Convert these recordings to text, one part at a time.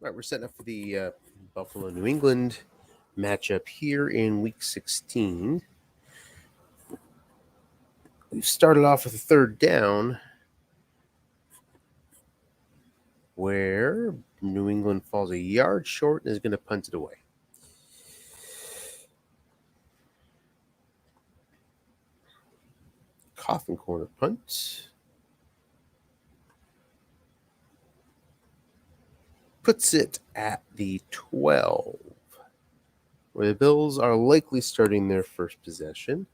All right, we're setting up for the Buffalo New England matchup here in Week 16. We've started off with a third down where New England falls a yard short and is going to punt it away. Coffin corner punt. Puts it at the 12, where the Bills are likely starting their first possession.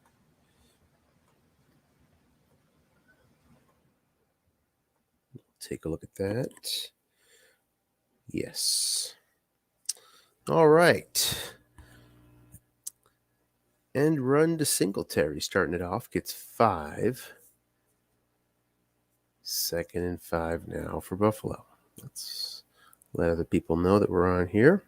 Take a look at that. Yes. All right. End run to Singletary, starting it off, gets 5. 2nd and 5 now for Buffalo. Let's let other people know that we're on here.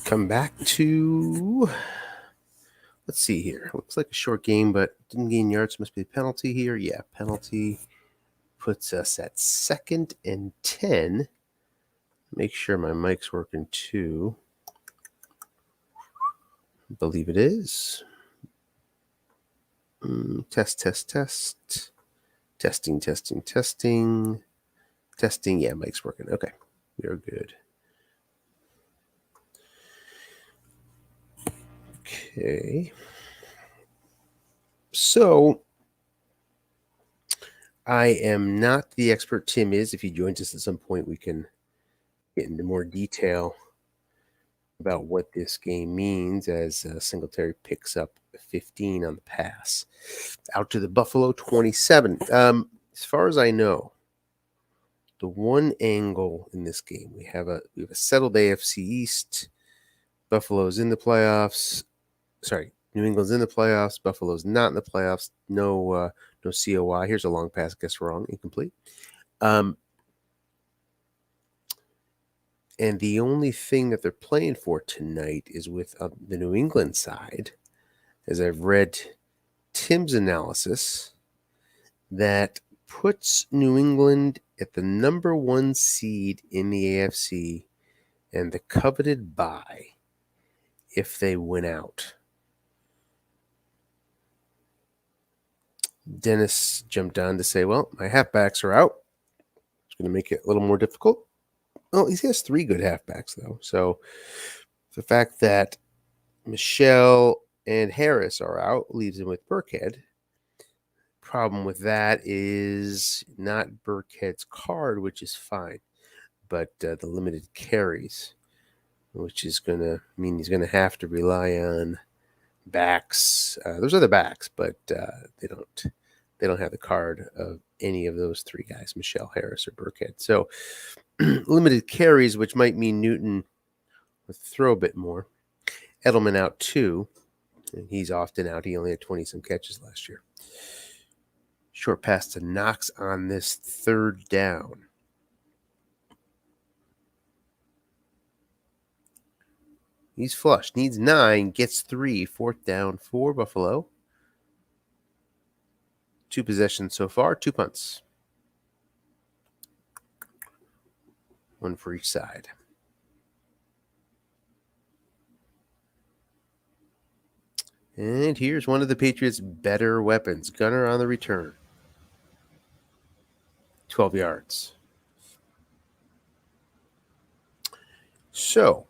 Come back to, let's see here. Looks like a short game, but didn't gain yards. Must be a penalty here. Yeah, penalty puts us at 2nd and 10. Make sure my mic's working too. I believe it is. Test. Testing. Yeah, mic's working. Okay, we are good. Okay. So, I am not the expert. Tim is. If he joins us at some point, we can get into more detail about what this game means as Singletary picks up 15 on the pass. Out to the Buffalo 27. As far as I know, the one angle in this game, we have a settled AFC East. Buffalo's in the playoffs. Sorry, New England's in the playoffs. Buffalo's not in the playoffs. No COI. Here's a long pass. Guess wrong. Incomplete. And the only thing that they're playing for tonight is with the New England side, as I've read Tim's analysis, that puts New England at the number 1 seed in the AFC and the coveted bye if they win out. Dennis jumped on to say, well, my halfbacks are out. It's going to make it a little more difficult. Well, he has 3 good halfbacks, though. So the fact that Michelle and Harris are out leaves him with Burkhead. Problem with that is not Burkhead's card, which is fine, but the limited carries, which is going to mean he's going to have to rely on backs. There's other backs, but they don't have the card of any of those 3 guys, Michelle, Harris, or Burkhead. So limited carries, which might mean Newton will throw a bit more. Edelman out too, and he's often out. He only had 20-some catches last year. Short pass to Knox on this 3rd down. He's flushed. Needs 9. Gets 3. 4th down for Buffalo. 2 possessions so far. 2 punts. 1 for each side. And here's one of the Patriots' better weapons. Gunner on the return. 12 yards. So,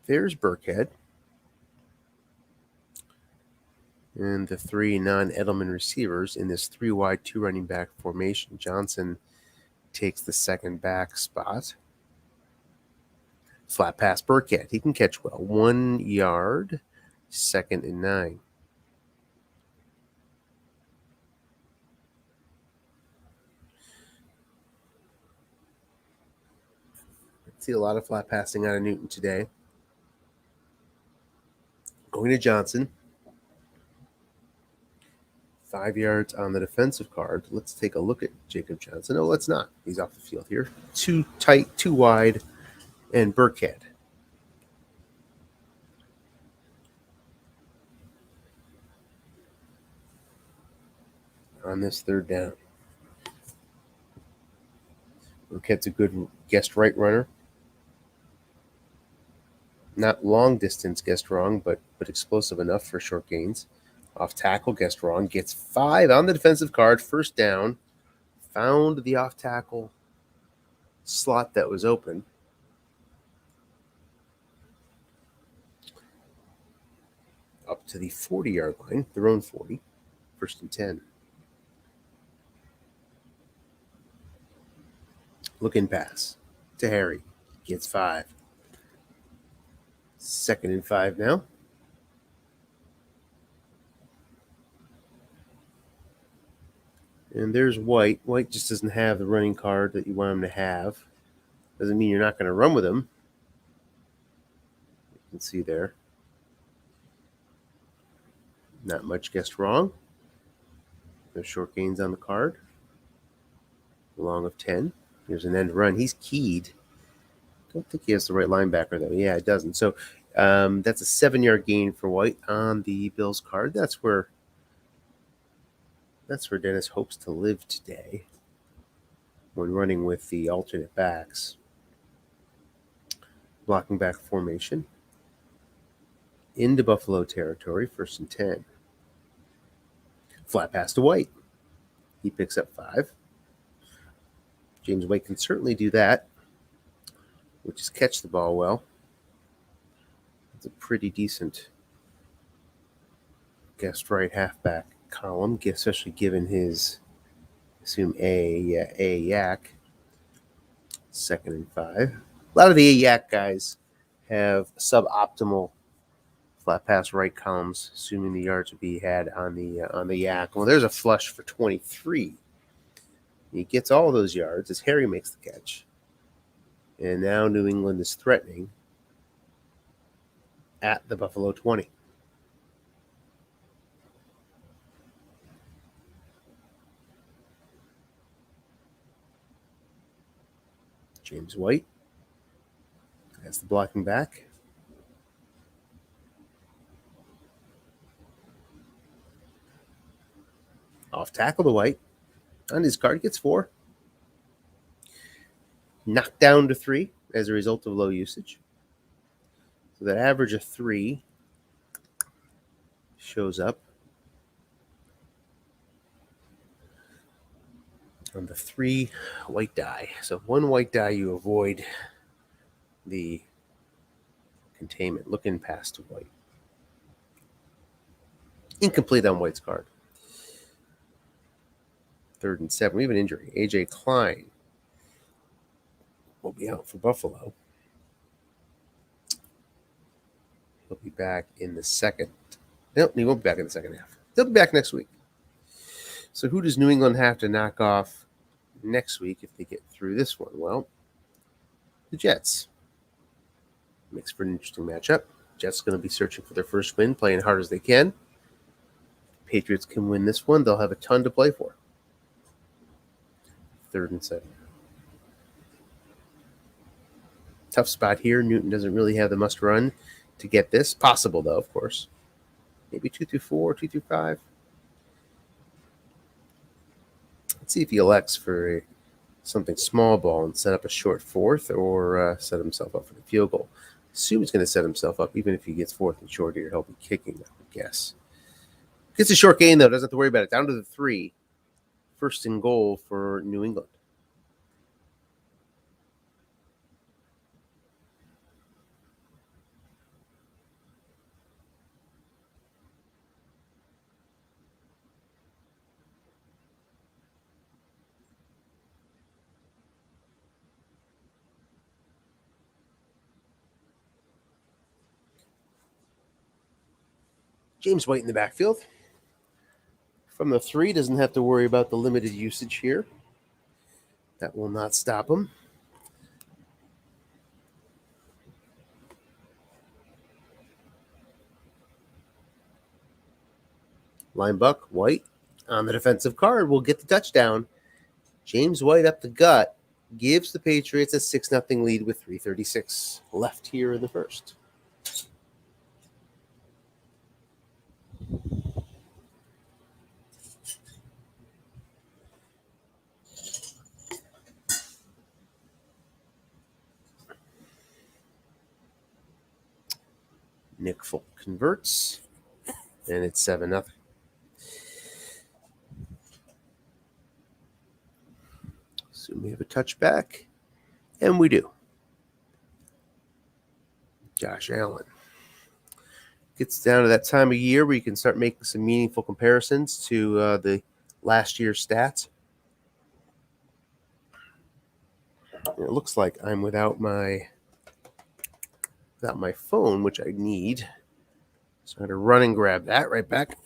there's Burkhead. And the 3 non-Edelman receivers in this 3 wide, 2 running back formation. Johnson takes the second back spot. Flat pass Burkhead. He can catch well. 1 yard, 2nd and 9. See a lot of flat passing out of Newton today. Going to Johnson. 5 yards on the defensive card. Let's take a look at Jacob Johnson. Oh, let's not. He's off the field here. Too tight, too wide, and Burkhead. On this 3rd down. Burkhead's a good guessed right runner. Not long distance guessed wrong, but explosive enough for short gains. Off tackle guessed wrong. Gets 5 on the defensive card. 1st down. Found the off tackle slot that was open. Up to the 40-yard line, their own 40. 1st and 10. Looking pass to Harry. Gets 5. 2nd and 5 now. And there's White. White just doesn't have the running card that you want him to have. Doesn't mean you're not going to run with him. You can see there. Not much guessed wrong. No short gains on the card. Long of 10. Here's an end run. He's keyed. Don't think he has the right linebacker, though. Yeah, it doesn't. So that's a 7-yard gain for White on the Bills card. That's where Dennis hopes to live today when running with the alternate backs. Blocking back formation. Into Buffalo territory, 1st and 10. Flat pass to White. He picks up 5. James White can certainly do that, which is catch the ball well. It's a pretty decent guessed right halfback column, especially given his, assume A yak. 2nd and 5. A lot of the A yak guys have suboptimal flat pass right columns, assuming the yards would be had on the yak. Well, there's a flush for 23. He gets all those yards as Harry makes the catch. And now New England is threatening at the Buffalo 20. James White has the blocking back. Off tackle to White. On his card, gets 4. Knocked down to 3 as a result of low usage. So that average of 3 shows up on the 3 white die. So 1 white die, you avoid the containment. Looking past to White. Incomplete on White's card. 3rd and 7. We have an injury. A.J. Klein will be out for Buffalo. He'll be back in the second. No, he won't be back in the second half. He'll be back next week. So who does New England have to knock off next week if they get through this one? Well, the Jets. Makes for an interesting matchup. Jets going to be searching for their first win, playing hard as they can. Patriots can win this one. They'll have a ton to play for. 3rd and 7. Tough spot here. Newton doesn't really have the must run to get this. Possible, though, of course. Maybe 2 through 4, 2 through 5. Let's see if he elects for something small ball and set up a short 4th or set himself up for the field goal. Assume he's going to set himself up, even if he gets 4th and short here. He'll be kicking, I would guess. Gets a short gain, though. Doesn't have to worry about it. Down to the 3. 1st and goal for New England. James White in the backfield. From the 3, doesn't have to worry about the limited usage here. That will not stop him. Linebuck, White on the defensive card will get the touchdown. James White up the gut gives the Patriots a 6-0 lead with 3:36 left here in the first. Nick Folk converts, and it's 7-0. So we have a touchback, and we do. Josh Allen. Gets down to that time of year where you can start making some meaningful comparisons to the last year's stats. And it looks like I'm without my phone, which I need. So I'm going to run and grab that right back.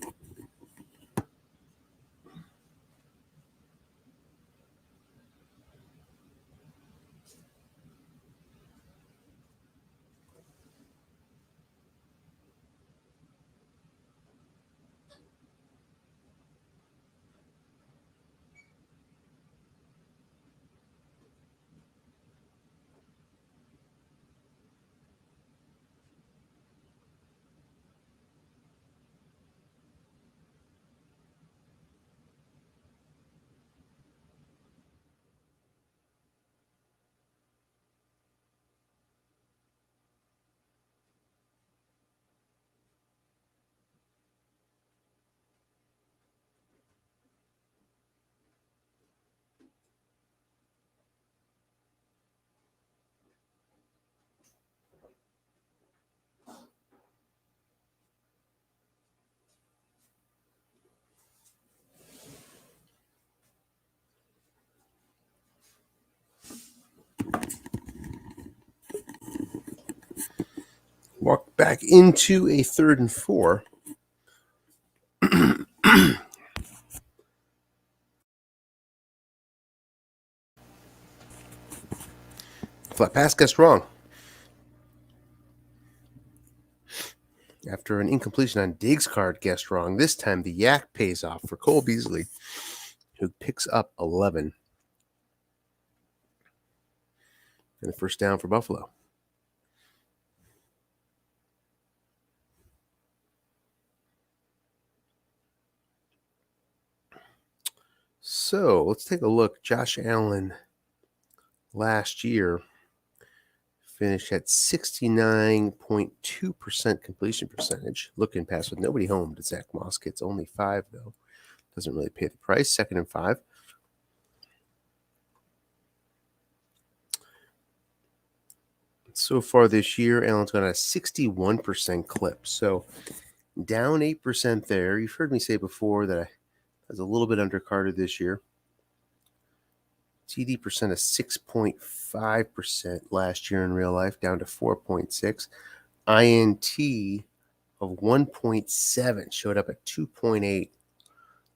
Walk back into a 3rd and 4. Flat pass gets wrong. After an incompletion on Diggs' card guessed wrong, this time the yak pays off for Cole Beasley, who picks up 11. And a first down for Buffalo. So let's take a look. Josh Allen last year finished at 69.2% completion percentage. Looking pass with nobody home to Zach Moss. Gets only 5, though. Doesn't really pay the price. 2nd and 5. So far this year, Allen's got a 61% clip. So down 8% there. You've heard me say before that I was a little bit undercarded this year. TD percent of 6.5% last year in real life, down to 4.6. INT of 1.7 showed up at 2.8.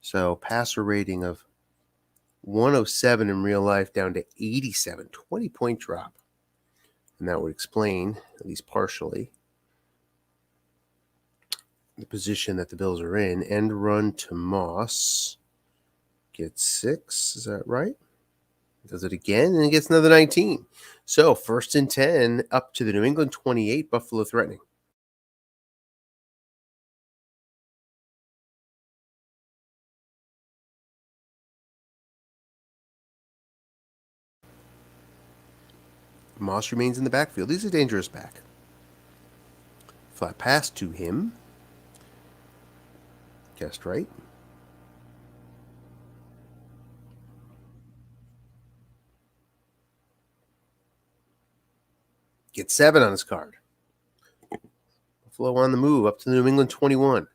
So passer rating of 107 in real life down to 87. 20-point drop. And that would explain, at least partially, the position that the Bills are in. End run to Moss. Gets 6. Is that right? Does it again, and it gets another 19. So 1st and 10 up to the New England 28, Buffalo threatening. Moss remains in the backfield. He's a dangerous back. Flat pass to him. Guessed right. Gets 7 on his card. Buffalo on the move up to the New England 21.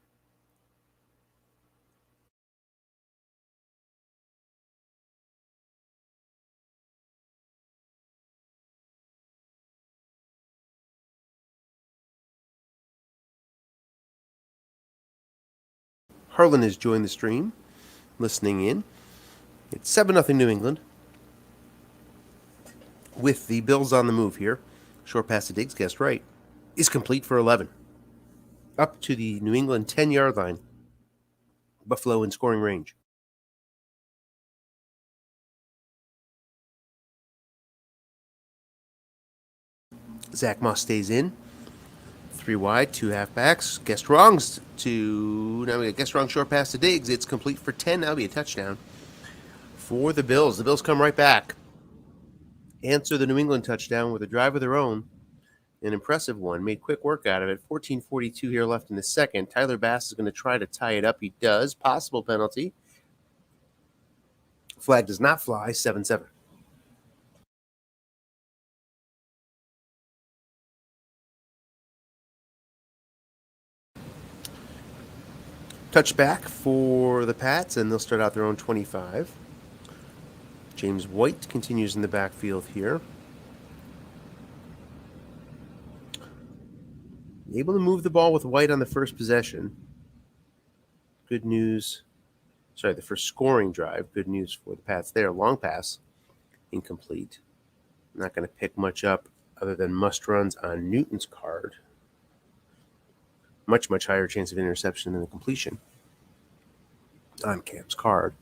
Harlan has joined the stream, listening in. It's 7-0 New England. With the Bills on the move here. Short pass to Diggs, guessed right. Is complete for 11. Up to the New England 10-yard line. Buffalo in scoring range. Zach Moss stays in. 3 wide, 2 halfbacks. Guessed wrongs to... Now we got guessed wrong short pass to Diggs. It's complete for 10. That'll be a touchdown for the Bills. The Bills come right back. Answer the New England touchdown with a drive of their own. An impressive one. Made quick work out of it. 14:42 here left in the second. Tyler Bass is going to try to tie it up. He does. Possible penalty. Flag does not fly. 7-7. Touchback for the Pats, and they'll start out their own 25. James White continues in the backfield here. Able to move the ball with White on the first possession. Good news. Sorry, the first scoring drive. Good news for the Pats there. Long pass. Incomplete. Not going to pick much up other than must runs on Newton's card. Much, much higher chance of interception than a completion on Cam's card.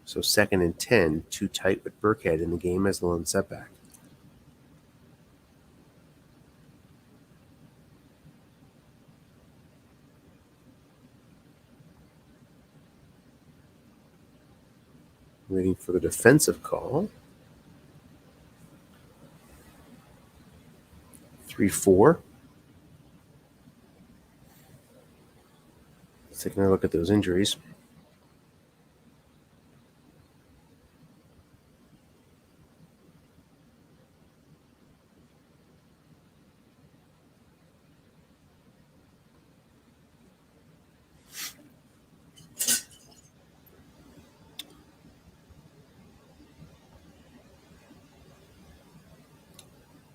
So 2nd and 10, too tight with Burkhead in the game as the lone setback. Waiting for the defensive call. 3-4. Let's take another look at those injuries.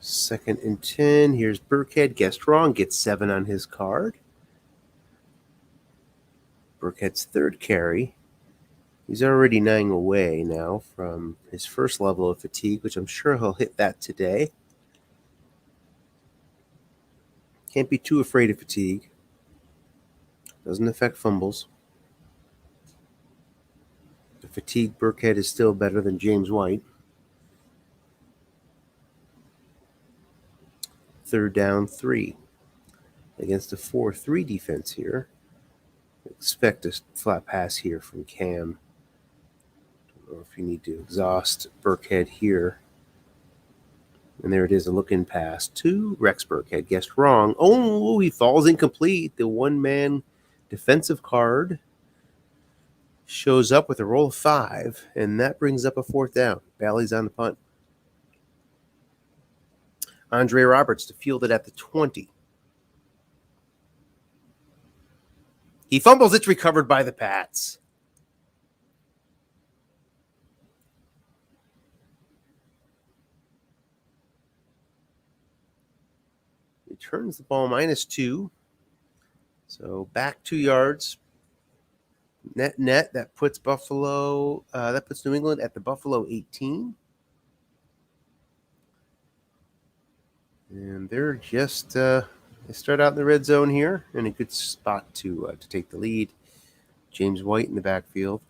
Second and 10. Here's Burkhead. Guessed wrong. Gets 7 on his card. Burkhead's third carry. He's already 9 away now from his first level of fatigue, which I'm sure he'll hit that today. Can't be too afraid of fatigue. Doesn't affect fumbles. The fatigued Burkhead is still better than James White. 3rd down, 3. Against a 4-3 defense here. Expect a flat pass here from Cam. Don't know if you need to exhaust Burkhead here. And there it is, a look-in pass to Rex Burkhead. Guessed wrong. Oh, he falls incomplete. The one-man defensive card shows up with a roll of 5, and that brings up a 4th down. Bally's on the punt. Andre Roberts to field it at the 20. He fumbles. It's recovered by the Pats. Returns the ball -2. So back 2 yards. Net. That puts Buffalo. That puts New England at the Buffalo 18. And they're just they start out in the red zone here, in a good spot to take the lead. James White in the backfield.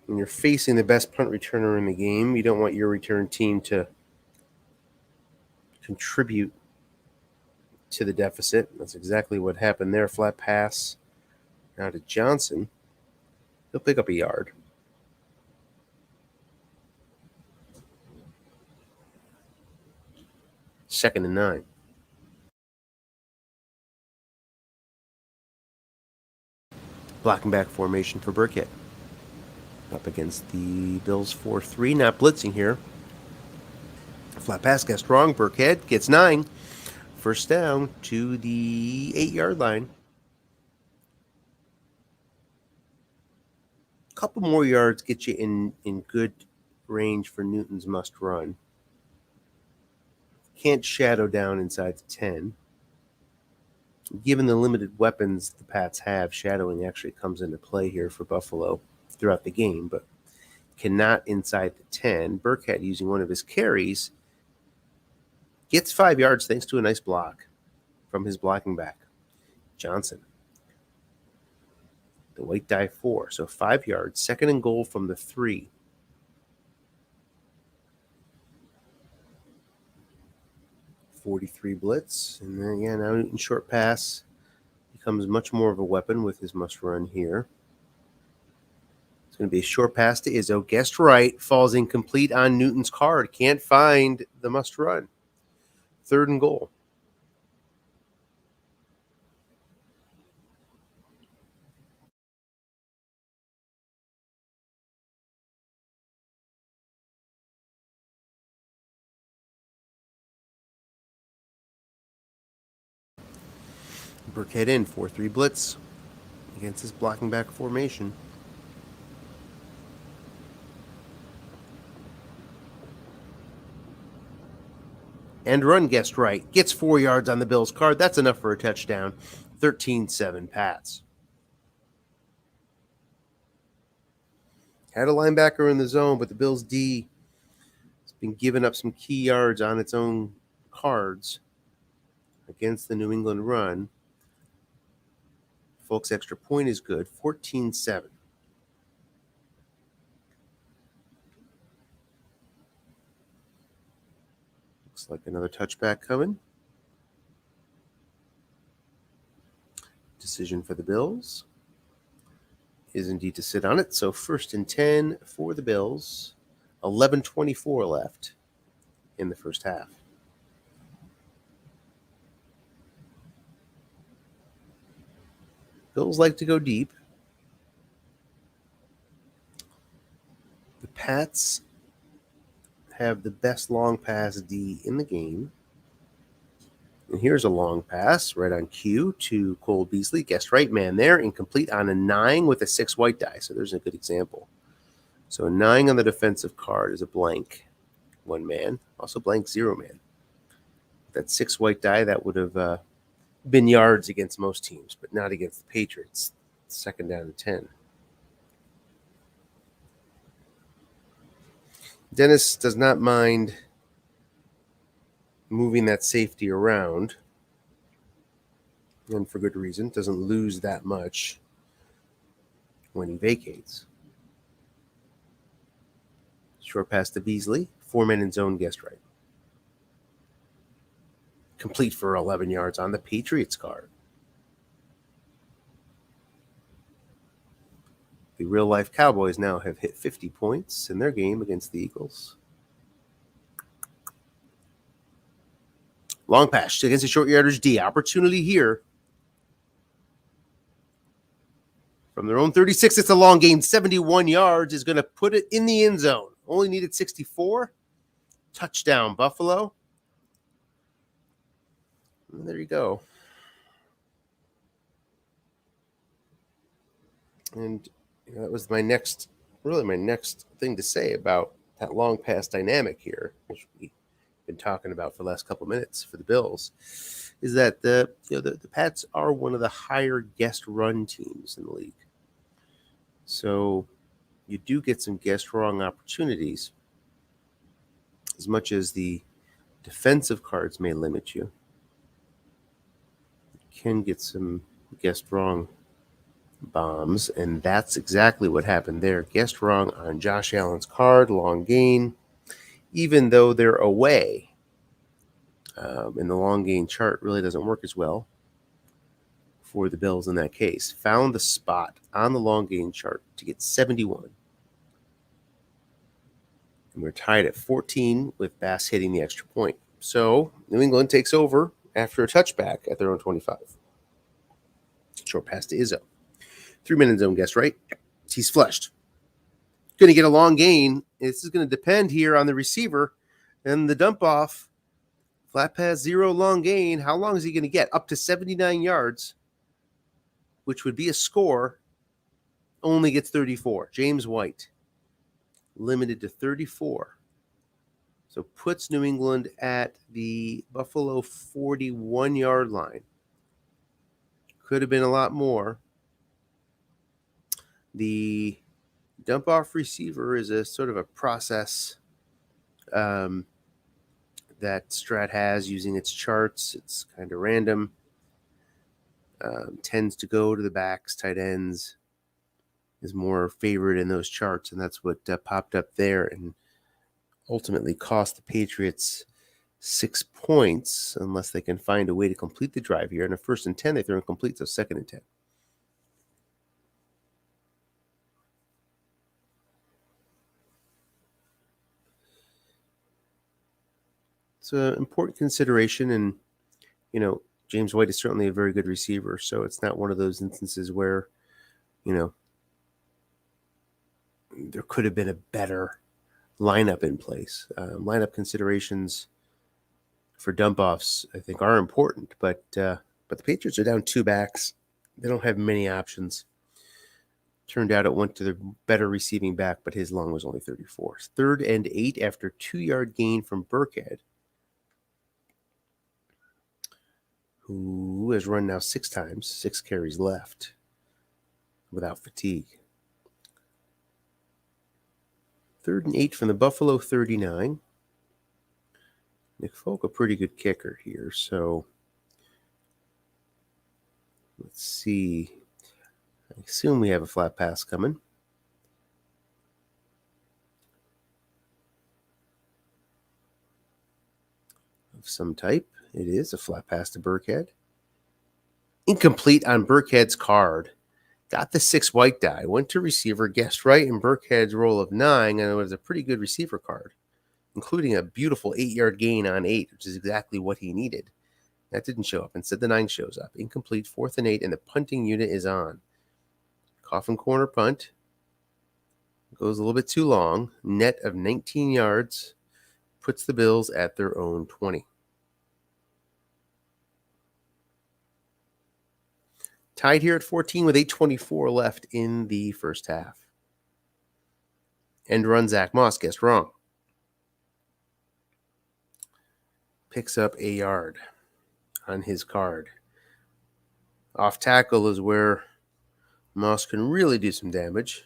When you're facing the best punt returner in the game, you don't want your return team to contribute to the deficit. That's exactly what happened there. Flat pass now to Johnson. He'll pick up a yard. Second and 9. Blocking back formation for Burkhead. Up against the Bills 4-3. Not blitzing here. Flat pass guessed wrong. Burkhead gets 9. First down to the 8-yard line. couple more yards get you in good range for Newton's must run. Can't shadow down inside the 10. Given the limited weapons the Pats have, shadowing actually comes into play here for Buffalo throughout the game, but cannot inside the 10. Burkhead, using one of his carries, gets 5 yards thanks to a nice block from his blocking back, Johnson. The white die 4, so 5 yards, 2nd and goal from the 3. .43 blitz, and then again, now Newton short pass becomes much more of a weapon with his must run here. It's going to be a short pass to Izzo. Guessed right, falls incomplete on Newton's card. Can't find the must run. 3rd and goal. Burkhead in, 4-3 blitz against his blocking back formation. And run guessed right. Gets 4 yards on the Bills' card. That's enough for a touchdown. 13-7 Pats. Had a linebacker in the zone, but the Bills' D has been giving up some key yards on its own cards against the New England run. Folks' extra point is good. 14-7. Looks like another touchback coming. Decision for the Bills is indeed to sit on it. So 1st and 10 for the Bills. 11:24 left in the first half. Bills like to go deep. The Pats have the best long pass D in the game. And here's a long pass right on cue to Cole Beasley. Guessed right man there. Incomplete on a 9 with a 6 white die. So there's a good example. So a 9 on the defensive card is a blank 1 man. Also blank 0 man. That 6 white die, that would have been yards against most teams, but not against the Patriots. 2nd down and 10. Dennis does not mind moving that safety around, and for good reason. Doesn't lose that much when he vacates. Short pass to Beasley. 4 men in zone, guessed right. Complete for 11 yards on the Patriots card. The real-life Cowboys now have hit 50 points in their game against the Eagles. Long pass against the short yardage D. Opportunity here. From their own 36, it's a long gain. 71 yards is going to put it in the end zone. Only needed 64. Touchdown, Buffalo. And there you go. And that was my next thing to say about that long pass dynamic here, which we've been talking about for the last couple minutes for the Bills, is that the Pats are one of the higher guest run teams in the league. So you do get some guest wrong opportunities. As much as the defensive cards may limit you, you can get some guest wrong bombs, and that's exactly what happened there. Guessed wrong on Josh Allen's card, long gain, even though they're away. And the long gain chart really doesn't work as well for the Bills in that case. Found the spot on the long gain chart to get 71. And we're tied at 14 with Bass hitting the extra point. So New England takes over after a touchback at their own 25. Short pass to Izzo. 3 minute zone, guess right. He's flushed. Going to get a long gain. This is going to depend here on the receiver and the dump off. Flat pass, 0 long gain. How long is he going to get? Up to 79 yards, which would be a score only gets 34. James White, limited to 34. So puts New England at the Buffalo 41-yard line. Could have been a lot more. The dump-off receiver is a sort of a process that Strat has using its charts. It's kind of random. Tends to go to the backs, tight ends is more favored in those charts, and that's what popped up there and ultimately cost the Patriots 6 points unless they can find a way to complete the drive here. And a 1st and 10, they throw incomplete, so 2nd and 10. It's an important consideration, and James White is certainly a very good receiver, so it's not one of those instances where there could have been a better lineup in place. Lineup considerations for dump offs, I think, are important, but the Patriots are down 2 backs. They don't have many options. Turned out it went to the better receiving back, but his long was only 34. 3rd and 8 after 2-yard gain from Burkhead, who has run now 6 times, 6 carries left without fatigue. 3rd and 8 from the Buffalo 39. Nick Folk, a pretty good kicker here, so let's see. I assume we have a flat pass coming. Of some type. It is a flat pass to Burkhead. Incomplete on Burkhead's card. Got the 6 white die. Went to receiver, guessed right in Burkhead's roll of 9, and it was a pretty good receiver card, including a beautiful 8-yard gain on 8, which is exactly what he needed. That didn't show up. Instead, the 9 shows up. Incomplete, 4th and 8, and the punting unit is on. Coffin corner punt. Goes a little bit too long. Net of 19 yards. Puts the Bills at their own 20. Tied here at 14 with 8:24 left in the first half. End run, Zach Moss guessed wrong. Picks up a yard on his card. Off tackle is where Moss can really do some damage.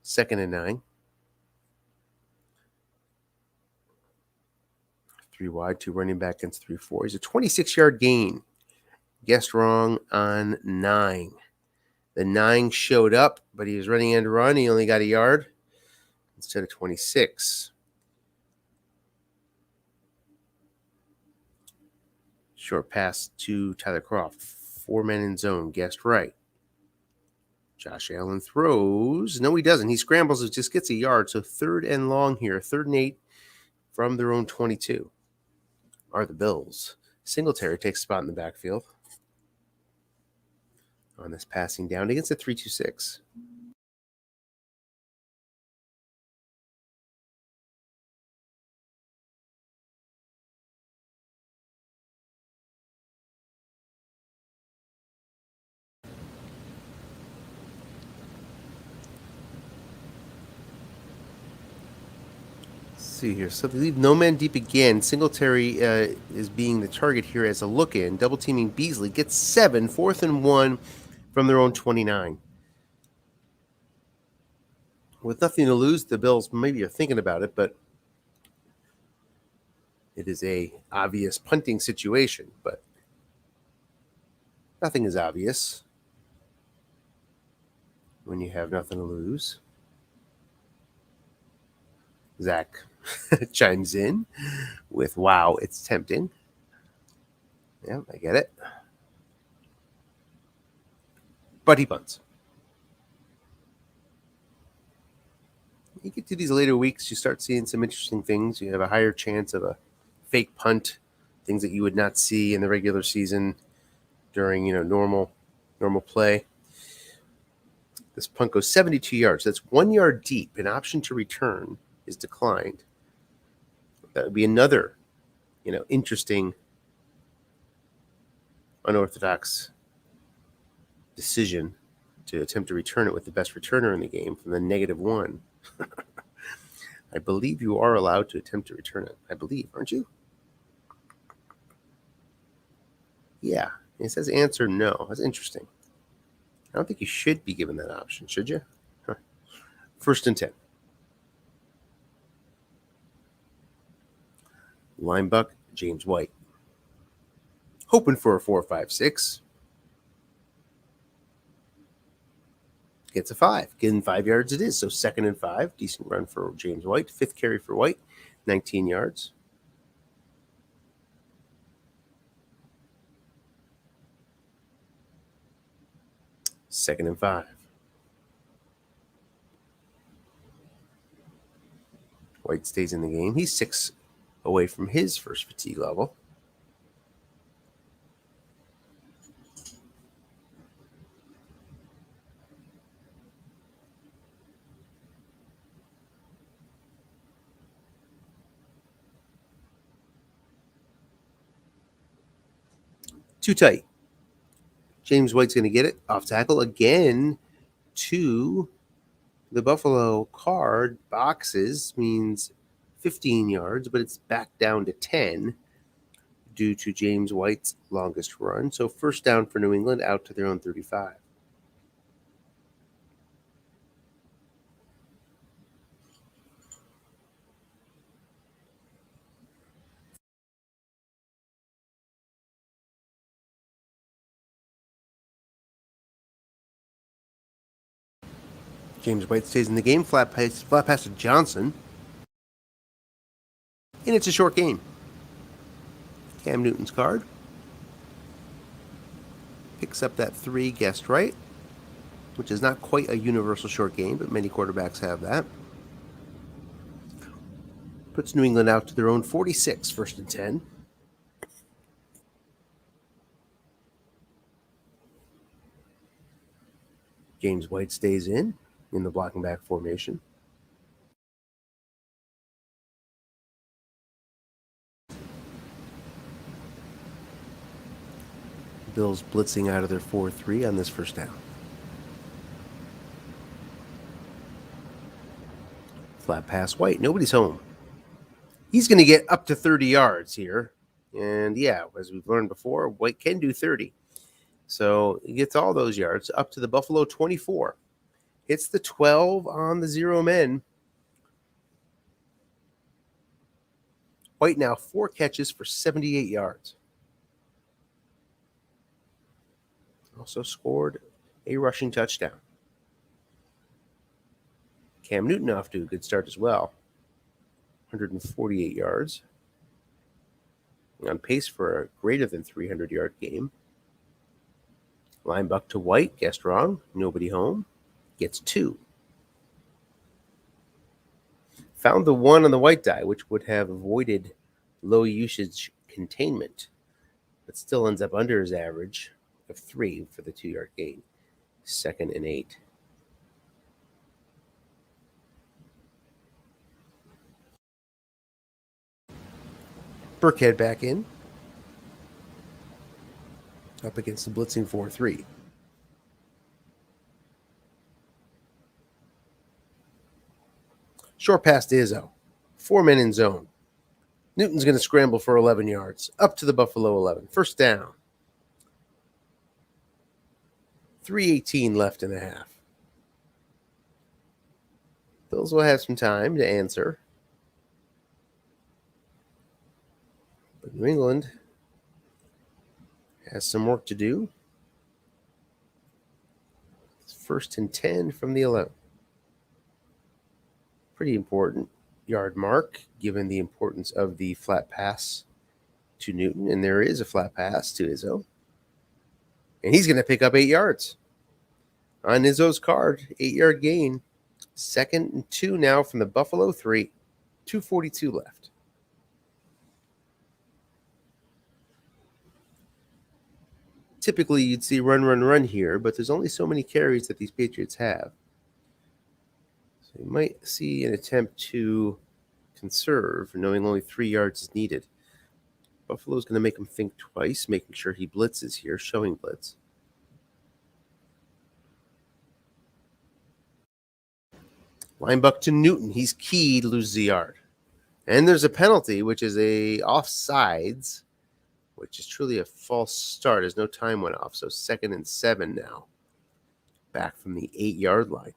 2nd and 9. 3 wide, 2 running back against 3-4. He's a 26-yard gain. Guessed wrong on 9. The 9 showed up, but he was running end run. He only got a yard instead of 26. Short pass to Tyler Croft. 4 men in zone. Guessed right. Josh Allen throws. No, he doesn't. He scrambles. It just gets a yard. So 3rd and long here. 3rd and 8 from their own 22 are the Bills. Singletary takes a spot in the backfield on this passing down against a 3-2-6. See here. So they leave no man deep again. Singletary is being the target here as a look-in. Double teaming Beasley. Gets 7. 4th and 1 from their own 29. With nothing to lose, the Bills maybe are thinking about it, but it is a obvious punting situation. But nothing is obvious when you have nothing to lose. Zach chimes in with, wow, it's tempting. Yeah, I get it. But he punts. You get to these later weeks, you start seeing some interesting things. You have a higher chance of a fake punt, things that you would not see in the regular season during normal play. This punt goes 72 yards. That's 1 yard deep. An option to return is declined. That would be another, interesting, unorthodox decision to attempt to return it with the best returner in the game from the -1. I believe you are allowed to attempt to return it. I believe, aren't you? Yeah. It says answer no. That's interesting. I don't think you should be given that option, should you? Huh. 1st and 10. Linebuck, James White. Hoping for a 4.56. Gets a 5. Getting 5 yards it is. So 2nd and 5. Decent run for James White. 5th carry for White. 19 yards. Second and 5. White stays in the game. He's 6 away from his first fatigue level. Too tight. James White's going to get it. Off tackle again to the Buffalo card. Boxes means 15 yards, but it's back down to 10 due to James White's longest run. So 1st down for New England out to their own 35. James White stays in the game. Flat pass to Johnson. And it's a short game. Cam Newton's card. Picks up that 3, guessed right, which is not quite a universal short game, but many quarterbacks have that. Puts New England out to their own 46, 1st and 10. James White stays in the blocking back formation. Bills blitzing out of their 4-3 on this 1st down. Flat pass White. Nobody's home. He's going to get up to 30 yards here. And yeah, as we've learned before, White can do 30. So he gets all those yards up to the Buffalo 24. Hits the 12 on the 0 men. White now 4 catches for 78 yards. Also scored a rushing touchdown. Cam Newton off to a good start as well. 148 yards. On pace for a greater than 300-yard game. Linebuck to White. Guessed wrong. Nobody home. Gets 2. Found the 1 on the White die, which would have avoided low usage containment, but still ends up under his average of 3 for the 2-yard gain. 2nd and 8. Burkhead back in. Up against the blitzing 4-3. Short pass to Izzo. 4 men in zone. Newton's going to scramble for 11 yards. Up to the Buffalo 11. 1st down. 3:18 left in the half. Bills will have some time to answer. But New England has some work to do. It's 1st and 10 from the 11. Pretty important yard mark, given the importance of the flat pass to Newton. And there is a flat pass to Izzo. And he's going to pick up 8 yards. On Izzo's card, 8-yard gain. 2nd and 2 now from the Buffalo 3. 2:42 left. Typically, you'd see run here, but there's only so many carries that these Patriots have. So you might see an attempt to conserve, knowing only 3 yards is needed. Buffalo's going to make him think twice, making sure he blitzes here, showing blitz. Linebuck to Newton. He's key to lose the yard. And there's a penalty, which is a offsides, which is truly a false start as no time went off. So 2nd and 7 now. Back from the 8-yard line.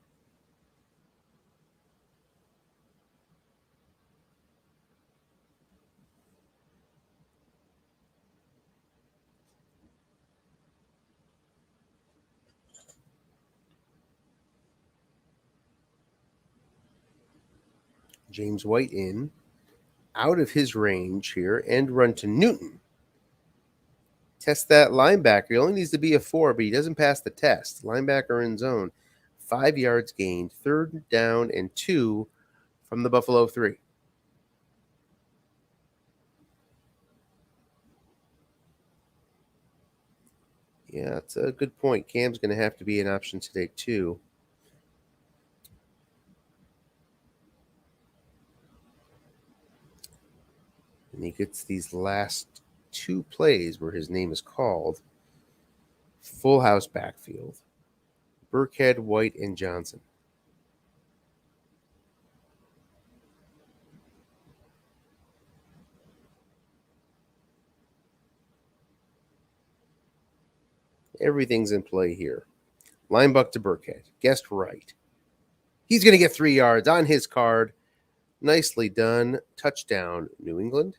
James White in, out of his range here, and run to Newton. Test that linebacker. He only needs to be a 4, but he doesn't pass the test. Linebacker in zone. 5 yards gained, 3rd down and 2 from the Buffalo 3. Yeah, that's a good point. Cam's going to have to be an option today, too. And he gets these last 2 plays where his name is called. Full house backfield. Burkhead, White, and Johnson. Everything's in play here. Linebuck to Burkhead. Guessed right. He's going to get 3 yards on his card. Nicely done. Touchdown, New England.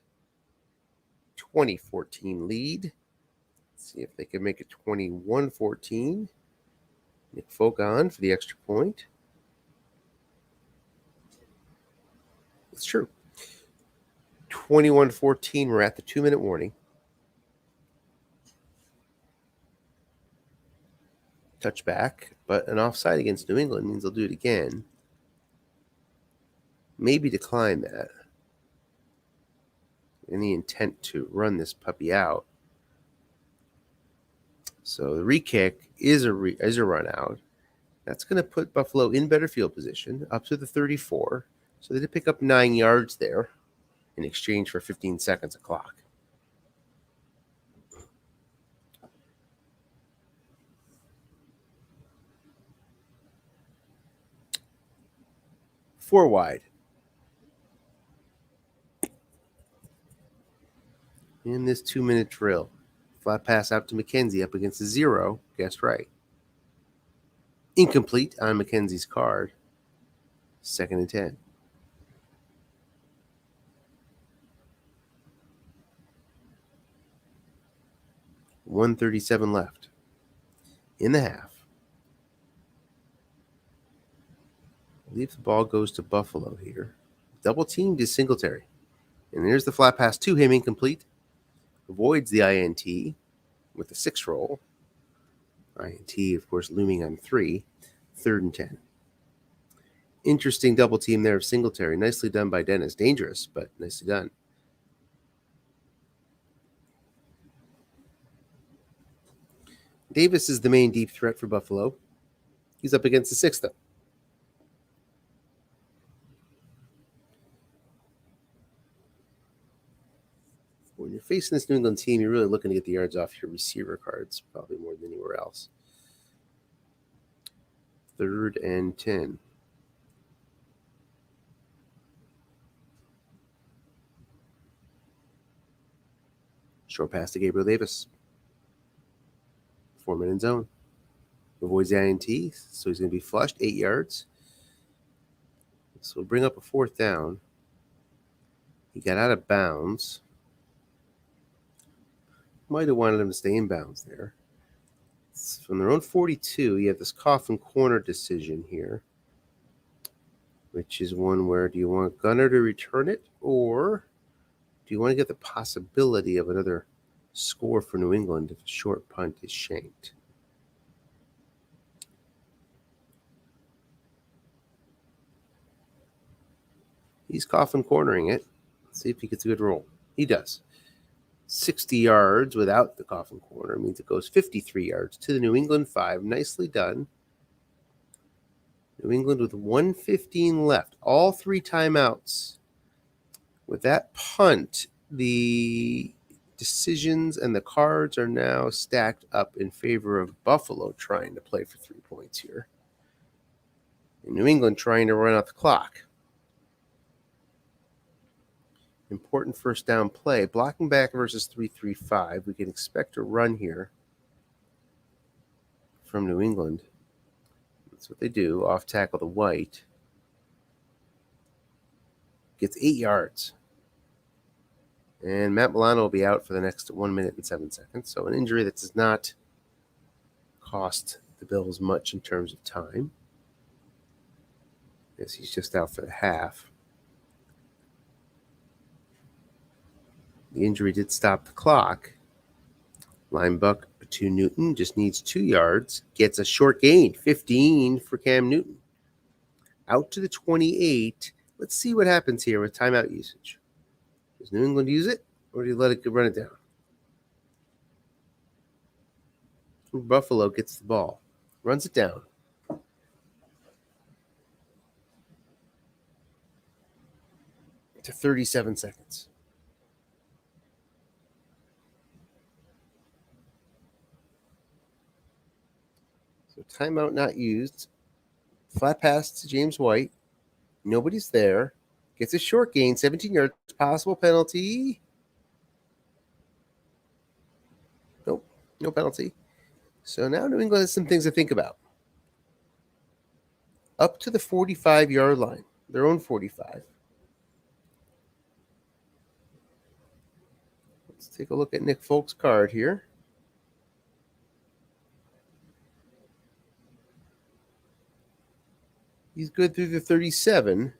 2014 lead. Let's see if they can make it 21-14. Nick Folk on for the extra point. It's true. 21-14. We're at the 2-minute warning. Touchback, but an offside against New England means they'll do it again. Maybe decline that. In the intent to run this puppy out. So the re-kick is a run out. That's going to put Buffalo in better field position, up to the 34. So they did pick up 9 yards there in exchange for 15 seconds of clock. Four wide. In this 2-minute drill. Flat pass out to McKenzie up against the 0. Guessed right. Incomplete on McKenzie's card. 2nd and 10. $1:37 left in the half. I believe the ball goes to Buffalo here. Double teamed is Singletary. And there's the flat pass to him, incomplete. Avoids the INT with the 6 roll. INT, of course, looming on 3. 3rd and 10. Interesting double team there of Singletary. Nicely done by Dennis. Dangerous, but nicely done. Davis is the main deep threat for Buffalo. He's up against the 6th, though. When you're facing this New England team, you're really looking to get the yards off your receiver cards, probably more than anywhere else. 3rd and 10. Short pass to Gabriel Davis. 4-man in zone. Avoids the INT, so he's going to be flushed. 8 yards. So we'll bring up a 4th down. He got out of bounds. Might have wanted him to stay in bounds there. It's from their own 42, you have this coffin corner decision here, which is one where do you want Gunner to return it, or do you want to get the possibility of another score for New England if a short punt is shanked? He's coffin cornering it. Let's see if he gets a good roll. He does. 60 yards without the coffin corner means it goes 53 yards to the New England 5. Nicely done. New England with 1:15 left. All 3 timeouts. With that punt, the decisions and the cards are now stacked up in favor of Buffalo trying to play for 3 points here. And New England trying to run out the clock. Important first down play. Blocking back versus 3-3-5. We can expect a run here from New England. That's what they do. Off tackle to White. Gets 8 yards. And Matt Milano will be out for the next 1 minute and 7 seconds. So an injury that does not cost the Bills much in terms of time, as he's just out for the half. The injury did stop the clock. Linebuck to Newton just needs 2 yards. Gets a short gain, 15 for Cam Newton. Out to the 28. Let's see what happens here with timeout usage. Does New England use it, or do you let it run it down? Buffalo gets the ball. Runs it down. To 37 seconds. So timeout not used. Flat pass to James White. Nobody's there. Gets a short gain, 17 yards. Possible penalty. Nope, no penalty. So now New England has some things to think about. Up to the 45-yard line, their own 45. Let's take a look at Nick Folk's card here. He's good through the 37.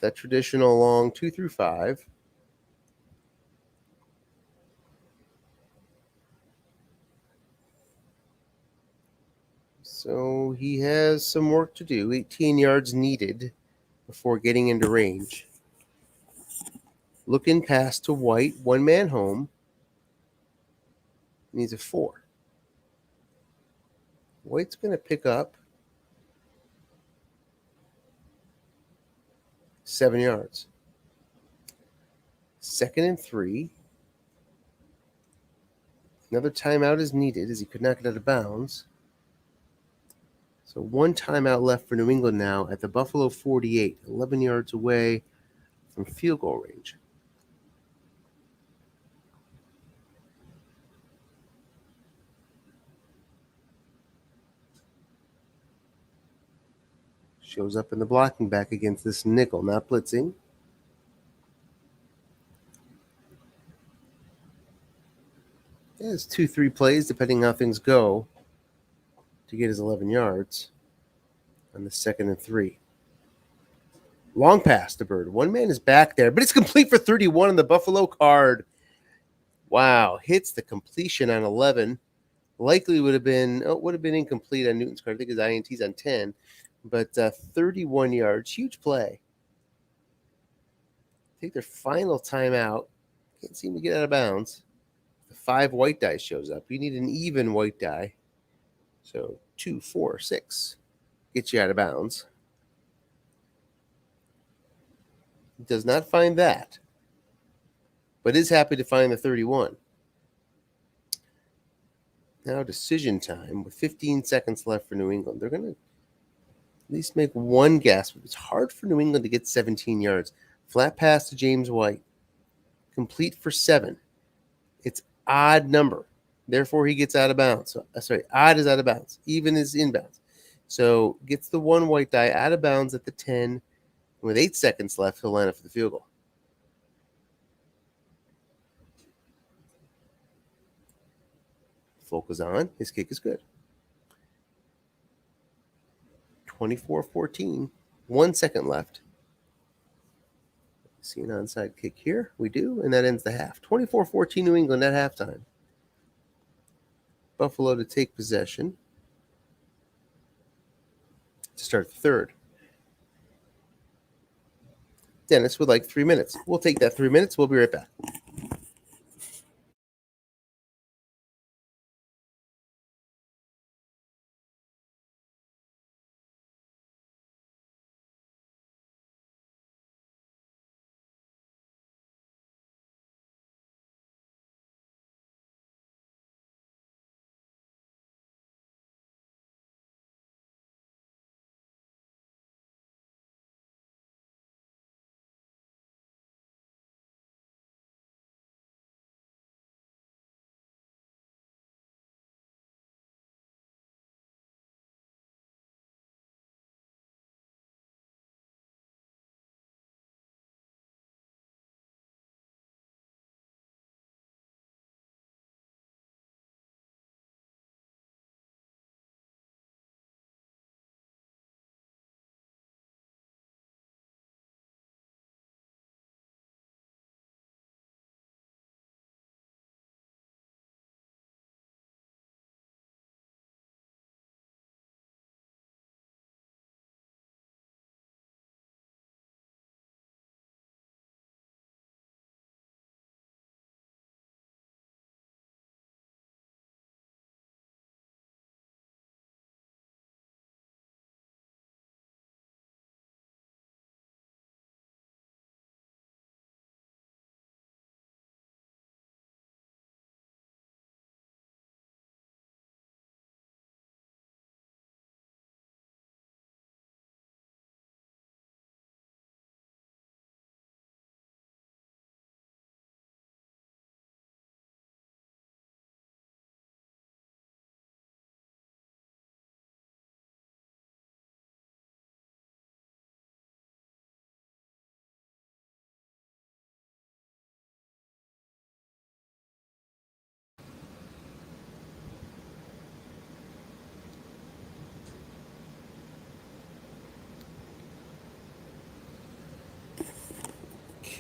That traditional long 2 through 5. So he has some work to do. 18 yards needed before getting into range. Looking pass to White, one man home. Needs a 4. White's going to pick up 7 yards. 2nd and 3. Another timeout is needed as he could not get out of bounds. So 1 timeout left for New England now at the Buffalo 48, 11 yards away from field goal range. Shows up in the blocking back against this nickel, not blitzing. Has 2-3 plays, depending how things go, to get his 11 yards on the 2nd and 3. Long pass to Bird. One man is back there, but it's complete for 31 on the Buffalo card. Wow, hits the completion on 11. Likely would have been incomplete on Newton's card. I think his INT's on 10, but 31 yards, huge play. Take their final timeout. Can't seem to get out of bounds. The 5 white die shows up. You need an even white die. So 2, 4, 6 gets you out of bounds. Does not find that, but is happy to find the 31. Now decision time with 15 seconds left for New England. They're going to at least make one guess, but it's hard for New England to get 17 yards. Flat pass to James White. Complete for 7. It's odd number. Therefore, he gets out of bounds. Odd is out of bounds. Even is inbounds. So gets the 1 white die out of bounds at the 10. With 8 seconds left, he'll line up for the field goal. Folk is on. His kick is good. 24-14. 1 second left. See an onside kick here? We do, and that ends the half. 24-14 New England at halftime. Buffalo to take possession to start the third. Dennis would like 3 minutes. We'll take that 3 minutes. We'll be right back.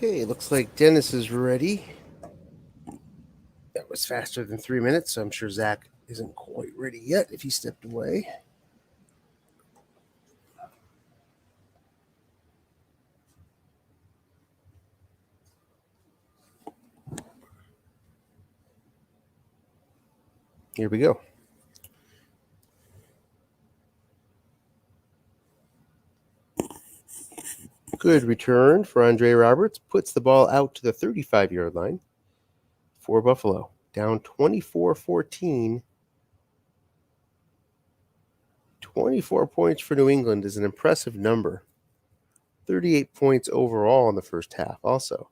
Okay, looks like Dennis is ready. That was faster than 3 minutes, so I'm sure Zach isn't quite ready yet if he stepped away. Here we go. Good return for Andre Roberts. Puts the ball out to the 35-yard line for Buffalo. Down 24-14. 24 points for New England is an impressive number. 38 points overall in the first half, also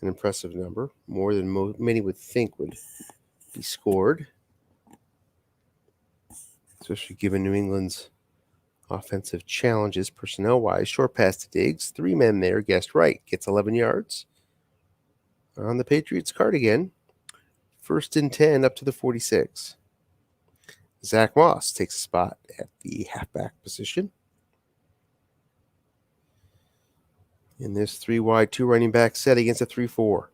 an impressive number. More than many would think would be scored, especially given New England's offensive challenges personnel-wise. Short pass to Diggs. 3 men there. Guessed right. Gets 11 yards. On the Patriots card again. 1st and 10 up to the 46. Zach Moss takes a spot at the halfback position. In this 3 wide, 2 running back set against a 3-4.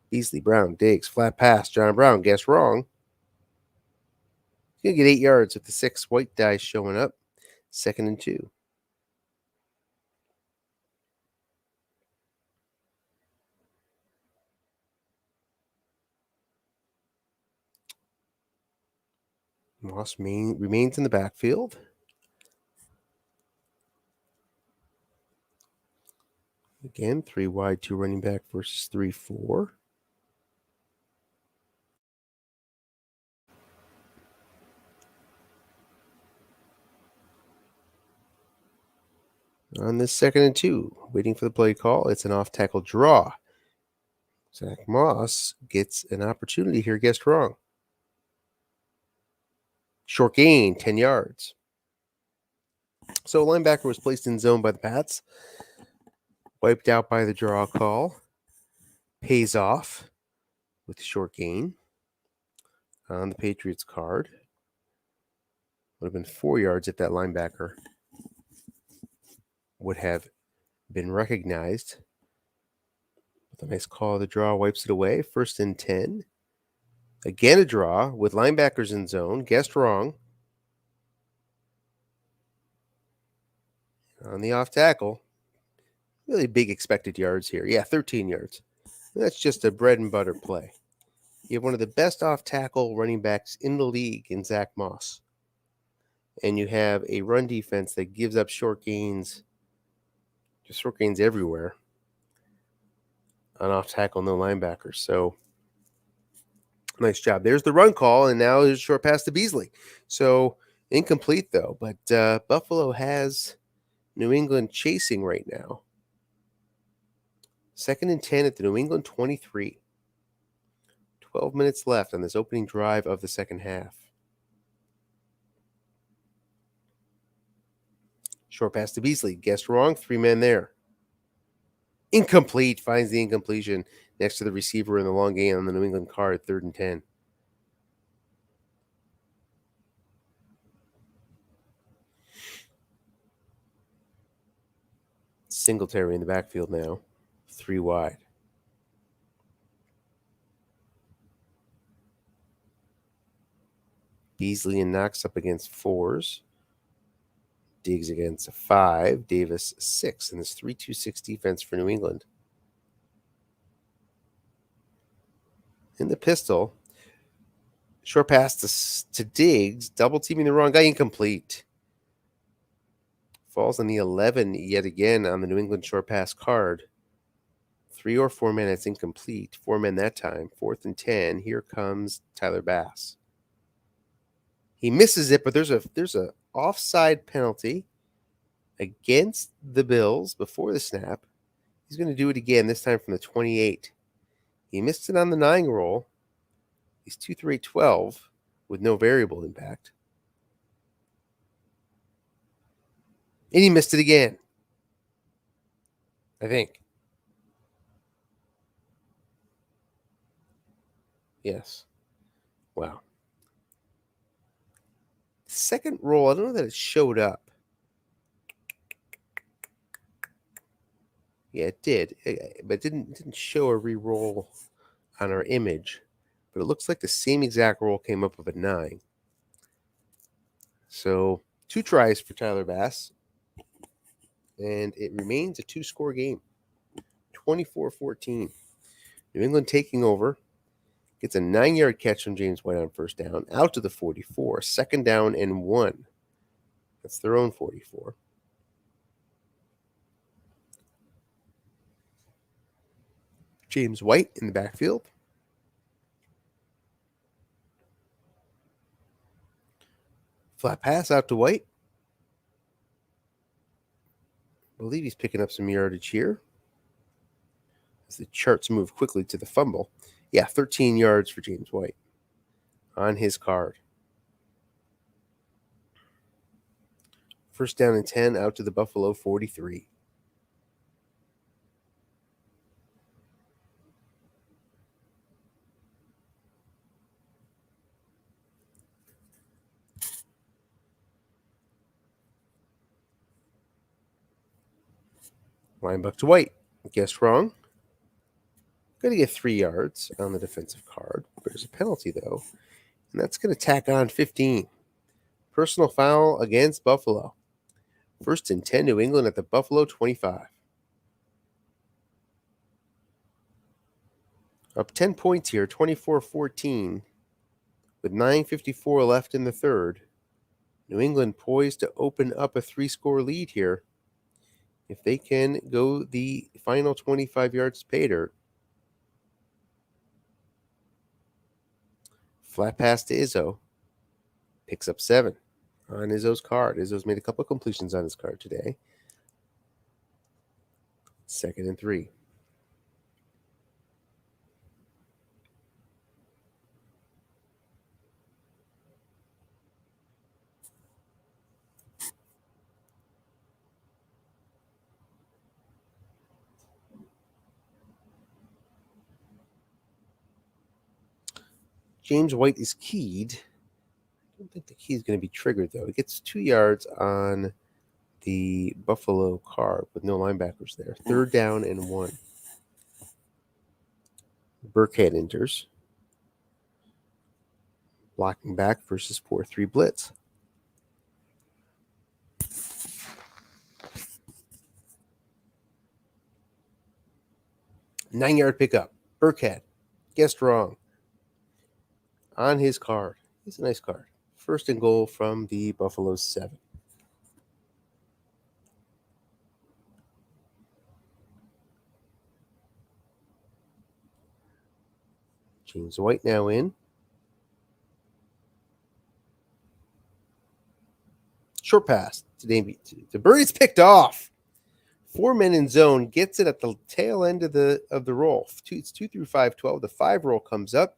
Beasley, Brown, Diggs, flat pass. John Brown, guess wrong. He's going to get 8 yards with the 6 white dice showing up. 2nd and 2. Moss remains in the backfield. Again, 3 wide, 2 running back versus 3-4. On this 2nd and 2, waiting for the play call. It's an off-tackle draw. Zach Moss gets an opportunity here. Guessed wrong. Short gain, 10 yards. So linebacker was placed in zone by the Pats. Wiped out by the draw call. Pays off with short gain on the Patriots card. Would have been 4 yards if that linebacker would have been recognized. With a nice call of the draw, wipes it away. 1st and 10. Again a draw with linebackers in zone. Guessed wrong. On the off tackle. Really big expected yards here. Yeah, 13 yards. That's just a bread and butter play. You have one of the best off tackle running backs in the league in Zach Moss. And you have a run defense that gives up short gains, just short gains everywhere on off tackle, no linebackers. So nice job. There's the run call, and now there's a short pass to Beasley. So incomplete, though. But Buffalo has New England chasing right now. 2nd and 10 at the New England 23. 12 minutes left on this opening drive of the second half. Short pass to Beasley. Guessed wrong. 3 men there. Incomplete. Finds the incompletion next to the receiver in the long gain on the New England card. 3rd and 10. Singletary in the backfield now. 3 wide. Beasley and Knox up against 4s. Diggs against a 5. Davis 6 in this 3-2-6 defense for New England. In the pistol, short pass to Diggs, double teaming the wrong guy, incomplete. Falls on the 11 yet again on the New England short pass card. 3 or 4 men, it's incomplete. 4 men that time. 4th and 10. Here comes Tyler Bass. He misses it, but there's a offside penalty against the Bills before the snap. He's going to do it again, this time from the 28. He missed it on the 9 roll. He's 2-3-12 with no variable impact. And he missed it again, I think. Yes. Wow. Second roll, I don't know that it showed up. Yeah, it did, but it didn't show a re-roll on our image. But it looks like the same exact roll came up with a 9. So 2 tries for Tyler Bass, and it remains a 2-score game, 24-14. New England taking over. Gets a 9-yard catch from James White on first down, out to the 44, second down and 1. That's their own 44. James White in the backfield. Flat pass out to White. I believe he's picking up some yardage here as the charts move quickly to the fumble. Yeah, 13 yards for James White on his card. First down and 10 out to the Buffalo 43. Linebacker to White. Guessed wrong. Going to get 3 yards on the defensive card. There's a penalty, though, and that's going to tack on 15. Personal foul against Buffalo. First and 10, New England at the Buffalo 25. Up 10 points here, 24-14. With 9:54 left in the third. New England poised to open up a 3-score lead here. If they can go the final 25 yards to pay dirt. Flat pass to Izzo. Picks up 7 on Izzo's card. Izzo's made a couple of completions on his card today. Second and 3. James White is keyed. I don't think the key is going to be triggered, though. He gets 2 yards on the Buffalo card with no linebackers there. Third down and 1. Burkhead enters. Blocking back versus 4-3 blitz. Nine-yard pickup. Burkhead. Guessed wrong. On his card. It's a nice card. First and goal from the Buffalo 7. James White now in. Short pass to Bird. It's picked off. 4 men in zone. Gets it at the tail end of the roll. It's 2 through 5, 12. The 5 roll comes up.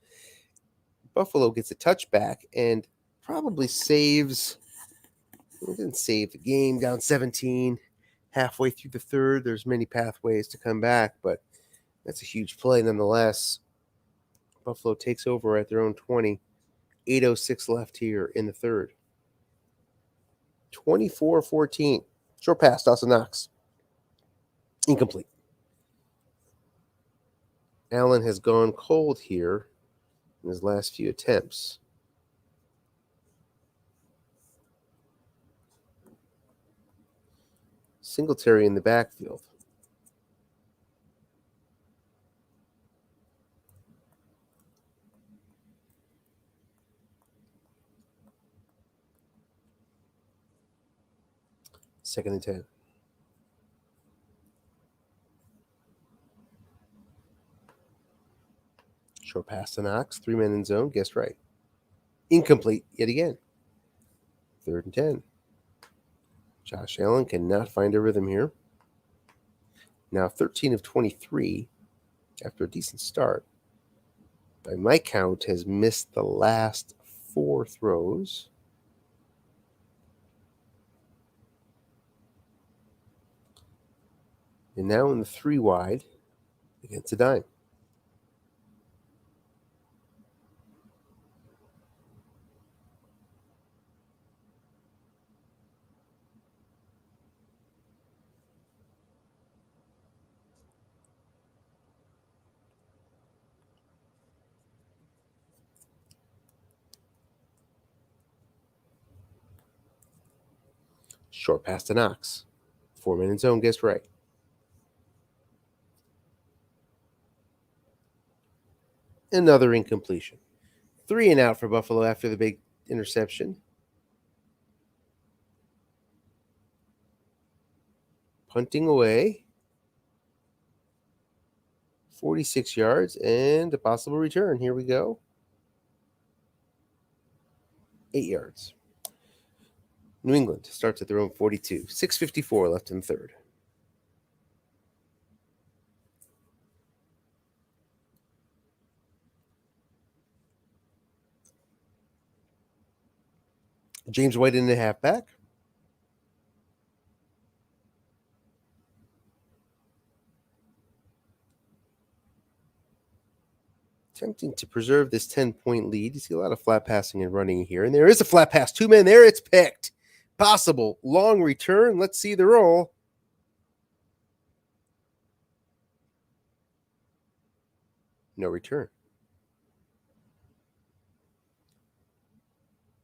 Buffalo gets a touchback and probably saves. It didn't save the game. Down 17. Halfway through the third. There's many pathways to come back, but that's a huge play nonetheless. Buffalo takes over at their own 20. 8:06 left here in the third. 24-14. Short pass, Dawson Knox. Incomplete. Allen has gone cold here in his last few attempts. Singletary in the backfield. Second and 10. Short pass to Knox. 3 men in zone. Guessed right. Incomplete yet again. Third and 10. Josh Allen cannot find a rhythm here. Now 13 of 23 after a decent start. By my count, has missed the last 4 throws. And now in the 3 wide against a dime. Short pass to Knox. 4 men in zone, guessed right. Another incompletion. 3 and out for Buffalo after the big interception. Punting away. 46 yards and a possible return. Here we go. 8 yards. New England starts at their own 42. 6:54 left in third. James White in the halfback. Attempting to preserve this 10-point lead. You see a lot of flat passing and running here. And there is a flat pass. 2 men there. It's picked. Possible long return. Let's see the roll. No return.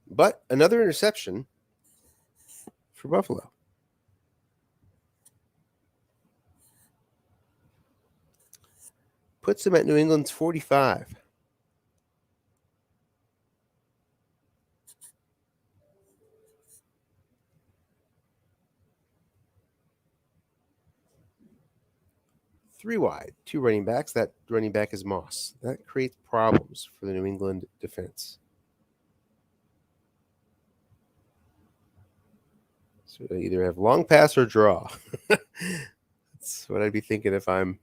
But another interception for Buffalo. Puts them at New England's 45. Three wide, 2 running backs. That running back is Moss. That creates problems for the New England defense. So they either have long pass or draw. That's what I'd be thinking if I'm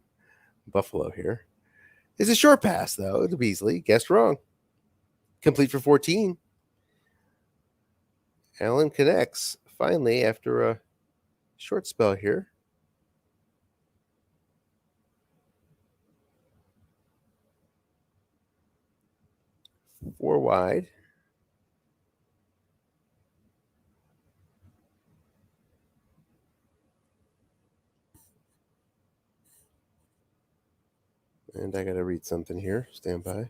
Buffalo here. It's a short pass, though, to Beasley. Guessed wrong. Complete for 14. Allen connects, finally, after a short spell here. 4 wide. And I got to read something here. Stand by.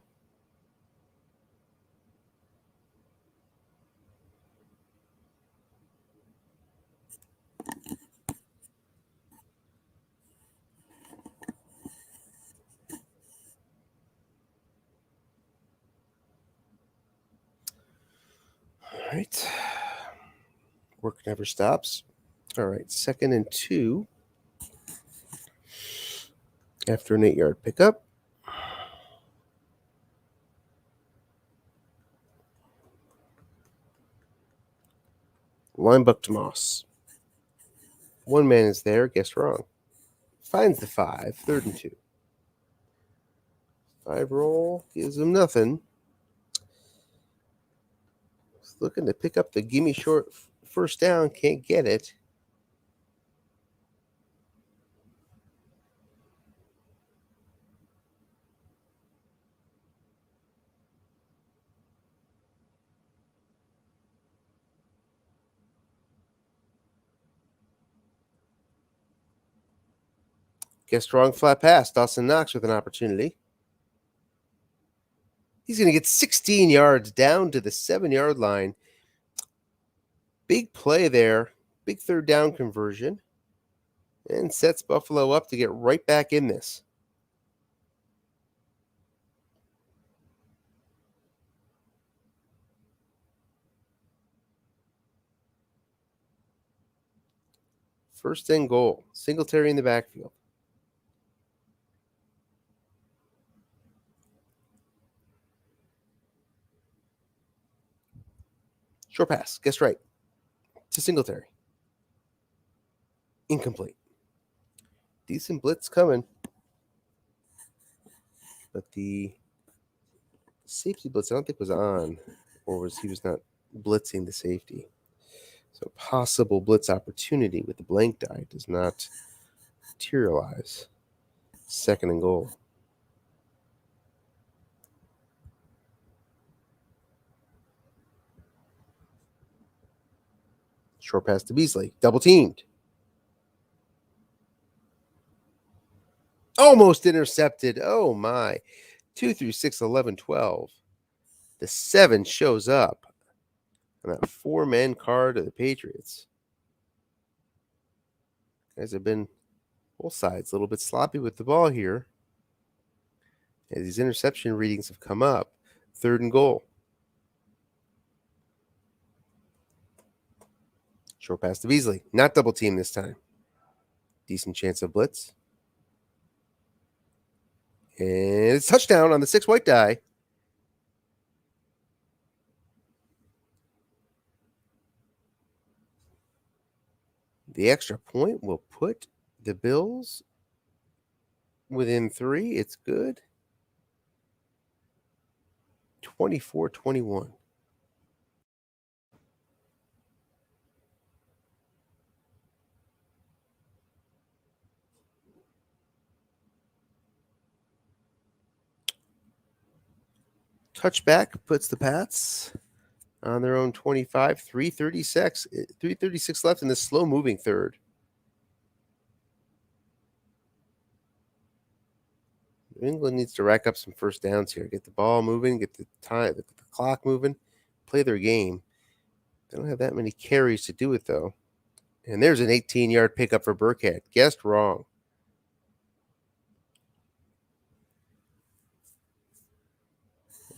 All right. Work never stops. All right. 2nd and 2. After an 8-yard pickup. Line buck to Moss. 1 man is there. Guessed wrong. Finds the 5. 3rd and 2. 5 roll. Gives him nothing. He's looking to pick up the gimme short first down. Can't get it. Guessed wrong. Flat pass. Dawson Knox with an opportunity. He's going to get 16 yards down to the 7-yard line. Big play there. Big 3rd down conversion. And sets Buffalo up to get right back in this. First and goal. Singletary in the backfield. Short pass. Guess right. To Singletary. Incomplete. Decent blitz coming. But the safety blitz, I don't think was on. Or he was not blitzing the safety. So possible blitz opportunity with the blank die does not materialize. 2nd and goal. Short pass to Beasley. Double teamed. Almost intercepted. Oh, my. 2 through 6, 11, 12. The 7 shows up on that 4-man card of the Patriots. Guys have been both sides a little bit sloppy with the ball here. As these interception readings have come up. 3rd and goal. Short pass to Beasley. Not double team this time. Decent chance of blitz. And it's touchdown on the 6 white die. The extra point will put the Bills within 3. It's good. 24-21. Touchback puts the Pats on their own 25. 3:36 left in the slow-moving third. New England needs to rack up some first downs here. Get the ball moving, get the clock moving, play their game. They don't have that many carries to do it, though. And there's an 18-yard pickup for Burkhead. Guessed wrong.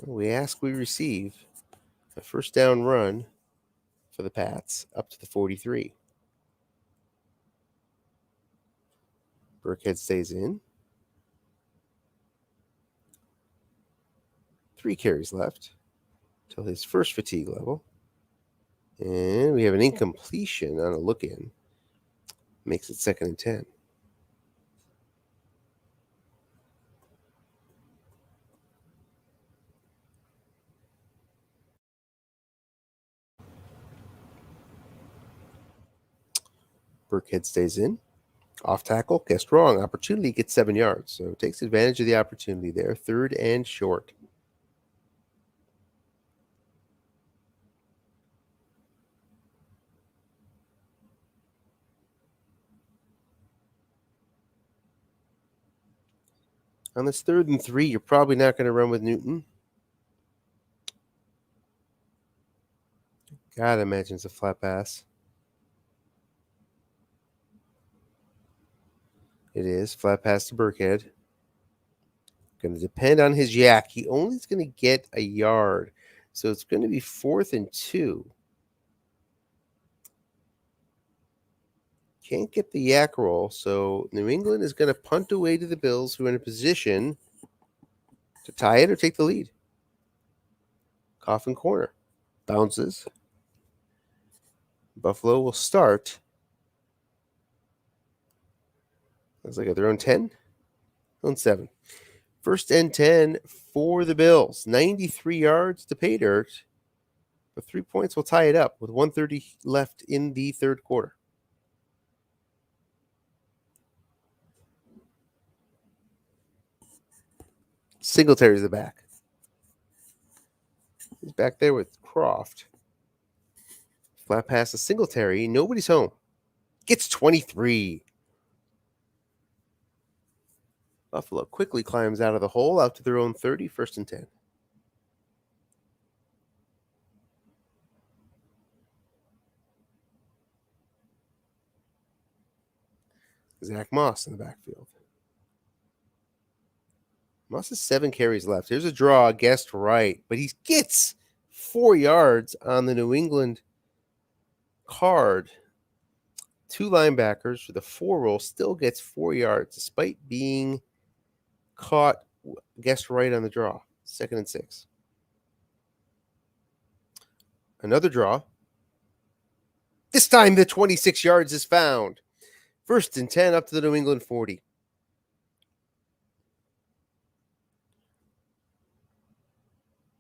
We ask, we receive. A first down run for the Pats up to the 43. Burkhead stays in. 3 carries left till his first fatigue level. And we have an incompletion on a look-in. Makes it 2nd and 10. Burkhead stays in. Off tackle, guessed wrong. Opportunity gets 7 yards. So takes advantage of the opportunity there. 3rd and short. On this 3rd and 3, you're probably not going to run with Newton. God, imagine it's a flat pass. It is. Flat pass to Burkhead. Going to depend on his yak. He only is going to get a yard. So it's going to be 4th and 2. Can't get the yak roll. So New England is going to punt away to the Bills, who are in a position to tie it or take the lead. Coffin corner. Bounces. Buffalo will start. Looks like at their own 10. Own 7. 1st and 10 for the Bills. 93 yards to pay dirt. But 3 points will tie it up with 1:30 left in the 3rd quarter. Singletary's the back. He's back there with Croft. Flat pass to Singletary. Nobody's home. Gets 23. Buffalo quickly climbs out of the hole out to their own 30. 1st and 10. Zach Moss in the backfield. Moss has 7 carries left. Here's a draw, guessed right, but he gets 4 yards on the New England card. 2 linebackers for the 4 roll still gets 4 yards despite being caught, guessed right on the draw. 2nd and 6. Another draw. This time the 26 yards is found. 1st and 10 up to the New England 40.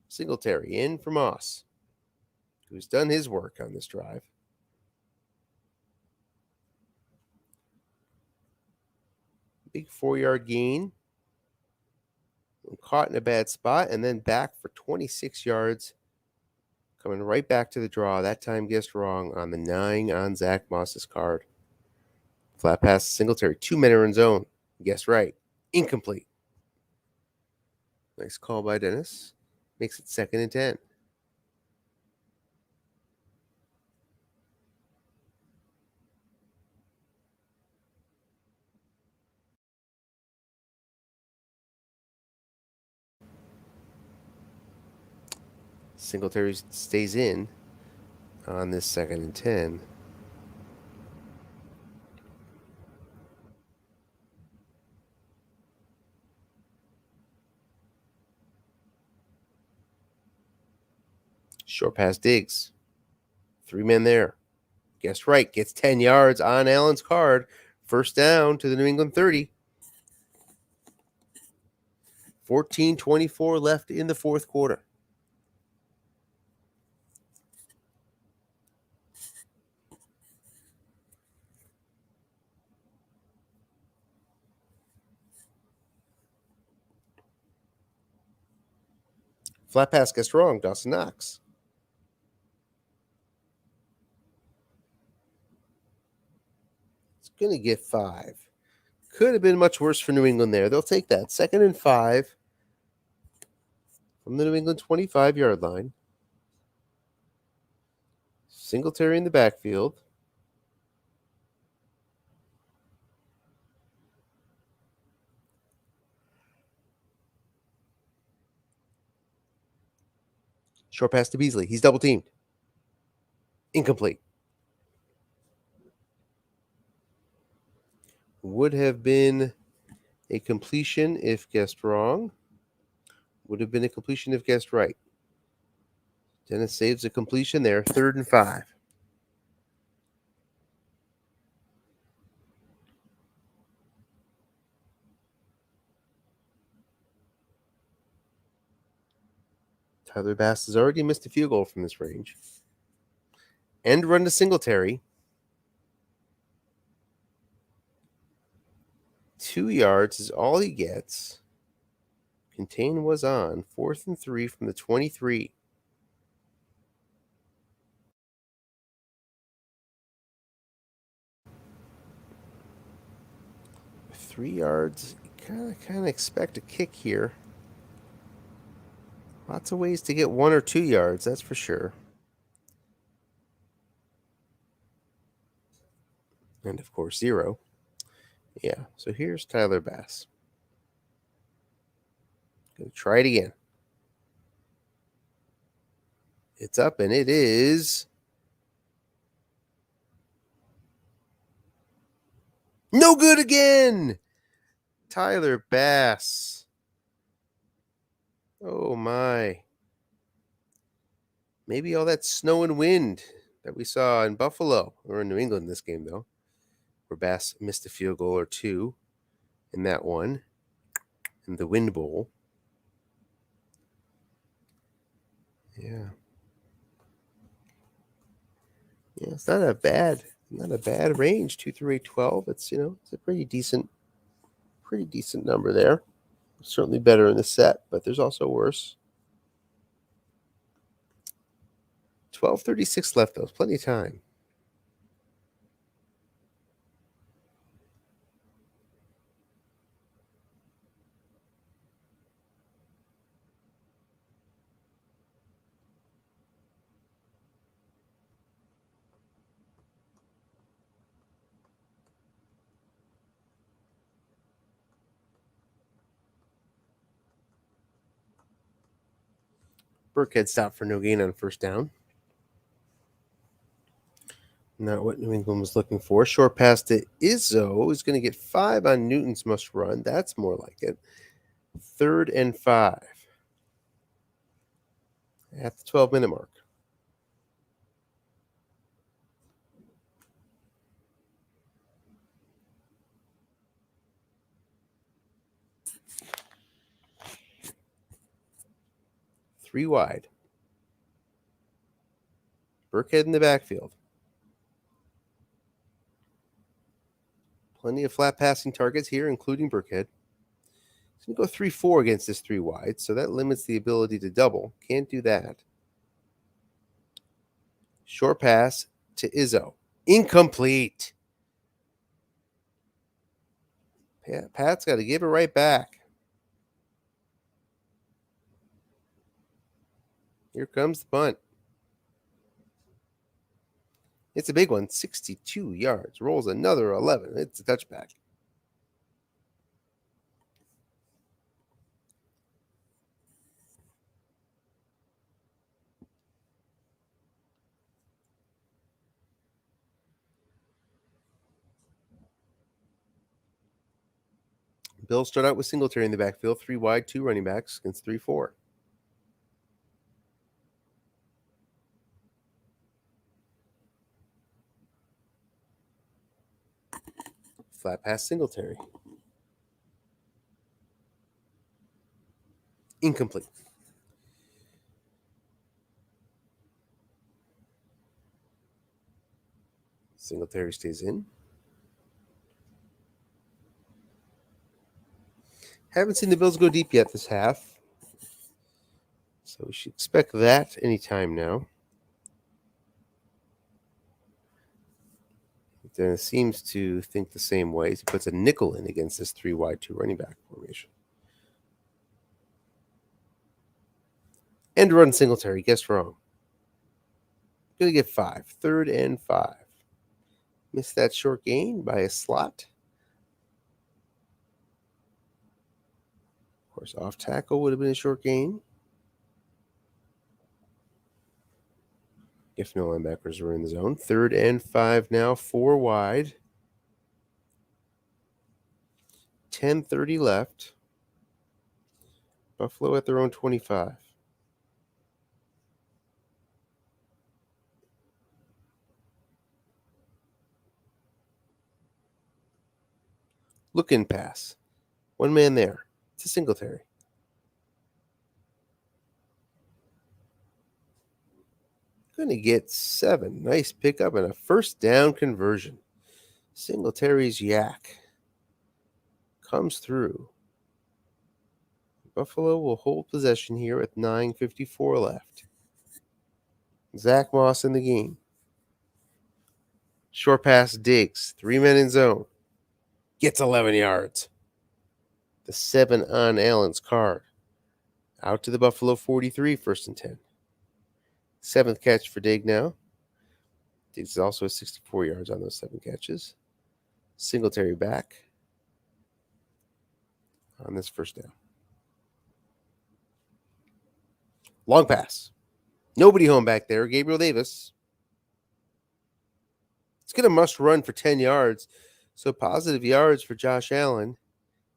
Singletary in for Moss, who's done his work on this drive. Big 4-yard gain. Caught in a bad spot and then back for 26 yards. Coming right back to the draw. That time guessed wrong on the 9 on Zach Moss's card. Flat pass to Singletary. 2 men are in zone. Guessed right. Incomplete. Nice call by Dennis. Makes it 2nd and 10. Singletary stays in on this 2nd and 10. Short pass Diggs. 3 men there. Guessed right. Gets 10 yards on Allen's card. First down to the New England 30. 14:24 left in the fourth quarter. Flat pass gets wrong. Dawson Knox. It's going to get 5. Could have been much worse for New England there. They'll take that. 2nd and 5 from the New England 25-yard line. Singletary in the backfield. Short pass to Beasley. He's double teamed. Incomplete. Would have been a completion if guessed wrong. Would have been a completion if guessed right. Dennis saves a completion there. 3rd and 5. Tyler Bass has already missed a field goal from this range. End run to Singletary. 2 yards is all he gets. Contain was on. 4th and 3 from the 23. 3 yards. You kind of expect a kick here. Lots of ways to get 1 or 2 yards, that's for sure. And of course, 0. Yeah, so here's Tyler Bass. Gonna try it again. It's up, and it is no good again. Tyler Bass. Oh my. Maybe all that snow and wind that we saw in Buffalo, or in New England in this game, though, where Bass missed a field goal or 2 in that one, in the Wind Bowl. Yeah. Yeah, it's not a bad range, 2 through 812. It's it's a pretty decent number there. Certainly better in the set, but there's also worse. 12:36 left though, plenty of time. Burkhead stopped for no gain on first down. Not what New England was looking for. Short pass to Izzo is going to get 5 on Newton's must run. That's more like it. 3rd and 5 at the 12-minute mark. Three wide. Burkhead in the backfield. Plenty of flat passing targets here, including Burkhead. He's going to go 3-4 against this 3 wide, so that limits the ability to double. Can't do that. Short pass to Izzo. Incomplete. Pat's got to give it right back. Here comes the punt. It's a big one, 62 yards. Rolls another 11. It's a touchback. Bills start out with Singletary in the backfield, 3 wide, 2 running backs against 3-4. Flat pass Singletary. Incomplete. Singletary stays in. Haven't seen the Bills go deep yet this half, so we should expect that anytime now. Dennis seems to think the same way. He puts a nickel in against this 3 wide, 2 running back formation. End run Singletary. Guessed wrong. Going to get 5. 3rd and 5. Missed that short gain by a slot. Of course, off tackle would have been a short gain if no linebackers were in the zone. 3rd and 5 now. 4 wide. 10:30 left. Buffalo at their own 25. Look in pass. One man there. It's a Singletary. Going to get 7. Nice pickup and a first down conversion. Singletary's yak comes through. Buffalo will hold possession here with 9:54 left. Zach Moss in the game. Short pass Diggs. 3 men in zone. Gets 11 yards. The 7 on Allen's card. Out to the Buffalo 43, 1st and 10. 7th catch for Diggs now. Diggs also has 64 yards on those 7 catches. Singletary back on this first down. Long pass. Nobody home back there. Gabriel Davis. It's going to must run for 10 yards. So positive yards for Josh Allen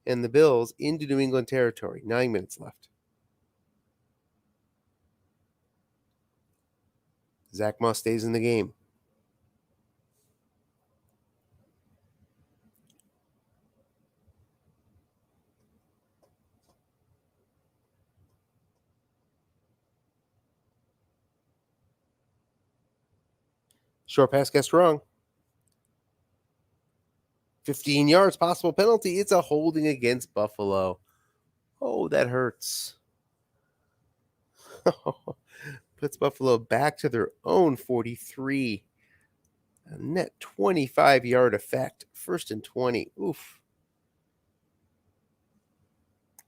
and the Bills into New England territory. 9 minutes left. Zach Moss stays in the game. Short pass gets wrong. 15 yards, possible penalty. It's a holding against Buffalo. Oh, that hurts. Puts Buffalo back to their own 43. A net 25-yard effect. 1st and 20. Oof.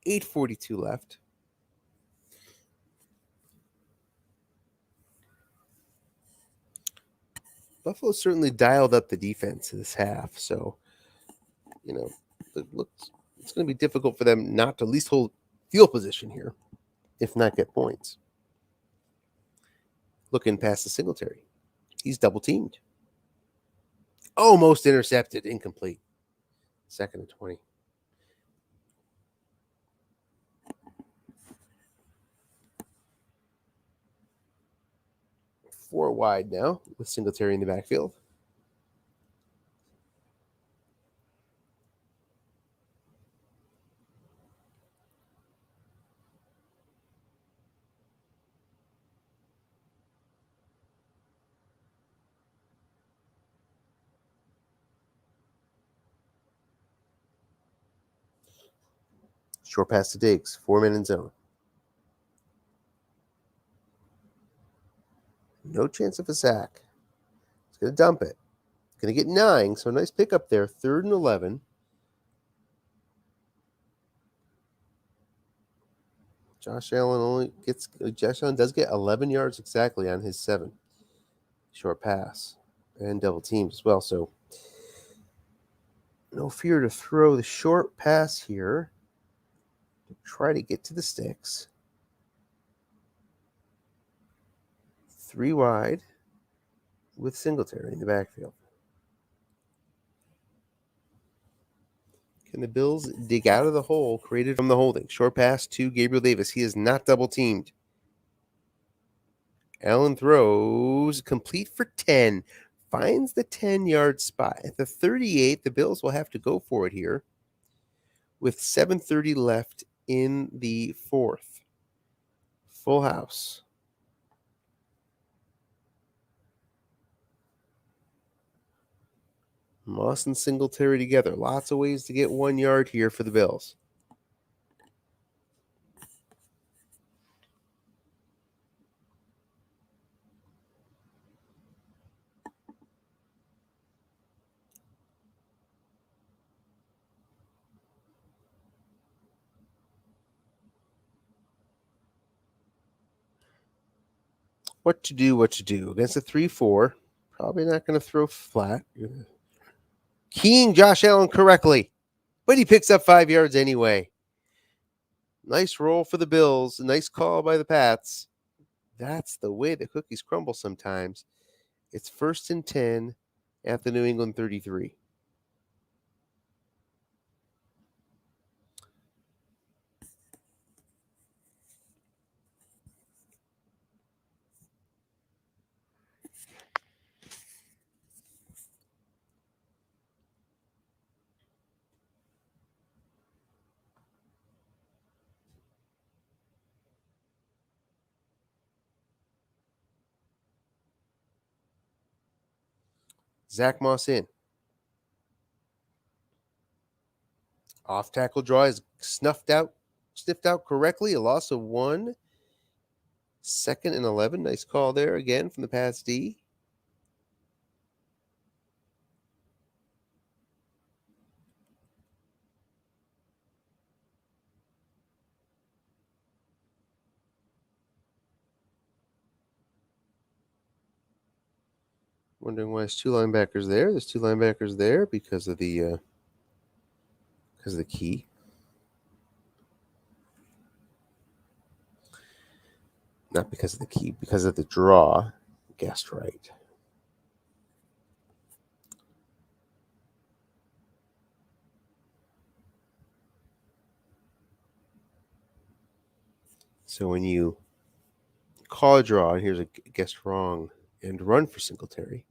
8:42 left. Buffalo certainly dialed up the defense this half, so it's going to be difficult for them not to at least hold field position here, if not get points. Looking past the Singletary. He's double teamed. Almost intercepted. Incomplete. 2nd and 20. 4 wide now with Singletary in the backfield. Short pass to Diggs. 4 men in zone. No chance of a sack. He's going to dump it. Going to get 9, so nice pickup there. 3rd and 11. Josh Allen does get 11 yards exactly on his 7 short pass and double teams as well. So no fear to throw the short pass here to try to get to the sticks. 3 wide with Singletary in the backfield. Can the Bills dig out of the hole created from the holding? Short pass to Gabriel Davis. He is not double teamed. Allen throws complete for 10. Finds the 10-yard spot. At the 38, the Bills will have to go for it here with 7:30 left in the fourth. Full house. Moss and Singletary together. Lots of ways to get 1 yard here for the Bills. What to do against a 3-4. Probably not going to throw flat. Keying Josh Allen correctly, but he picks up 5 yards anyway. Nice roll for the Bills. Nice call by the Pats. That's the way the cookies crumble sometimes. It's 1st and 10 at the New England 33. Zach Moss in. Off tackle draw is sniffed out correctly. A loss of 1. 2nd and 11. Nice call there again from the Pats D. Wondering why there's 2 linebackers there. There's 2 linebackers there because of the key. Not because of the key, because of the draw. Guessed right. So when you call a draw, and here's a guessed wrong, and run for Singletary.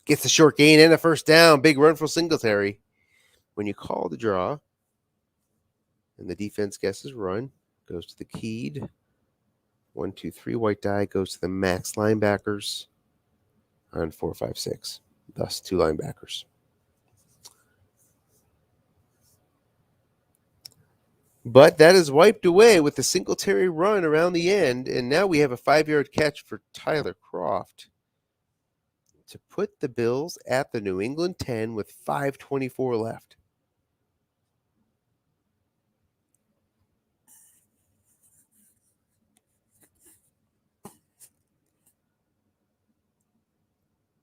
Gets a short gain and a first down. Big run for Singletary. When you call the draw, and the defense guesses run, goes to the keyed. 1, 2, 3 white die goes to the max linebackers on 4, 5, 6. Thus 2 linebackers. But that is wiped away with the Singletary run around the end, and now we have a 5-yard catch for Tyler Croft to put the Bills at the New England 10 with 5:24 left.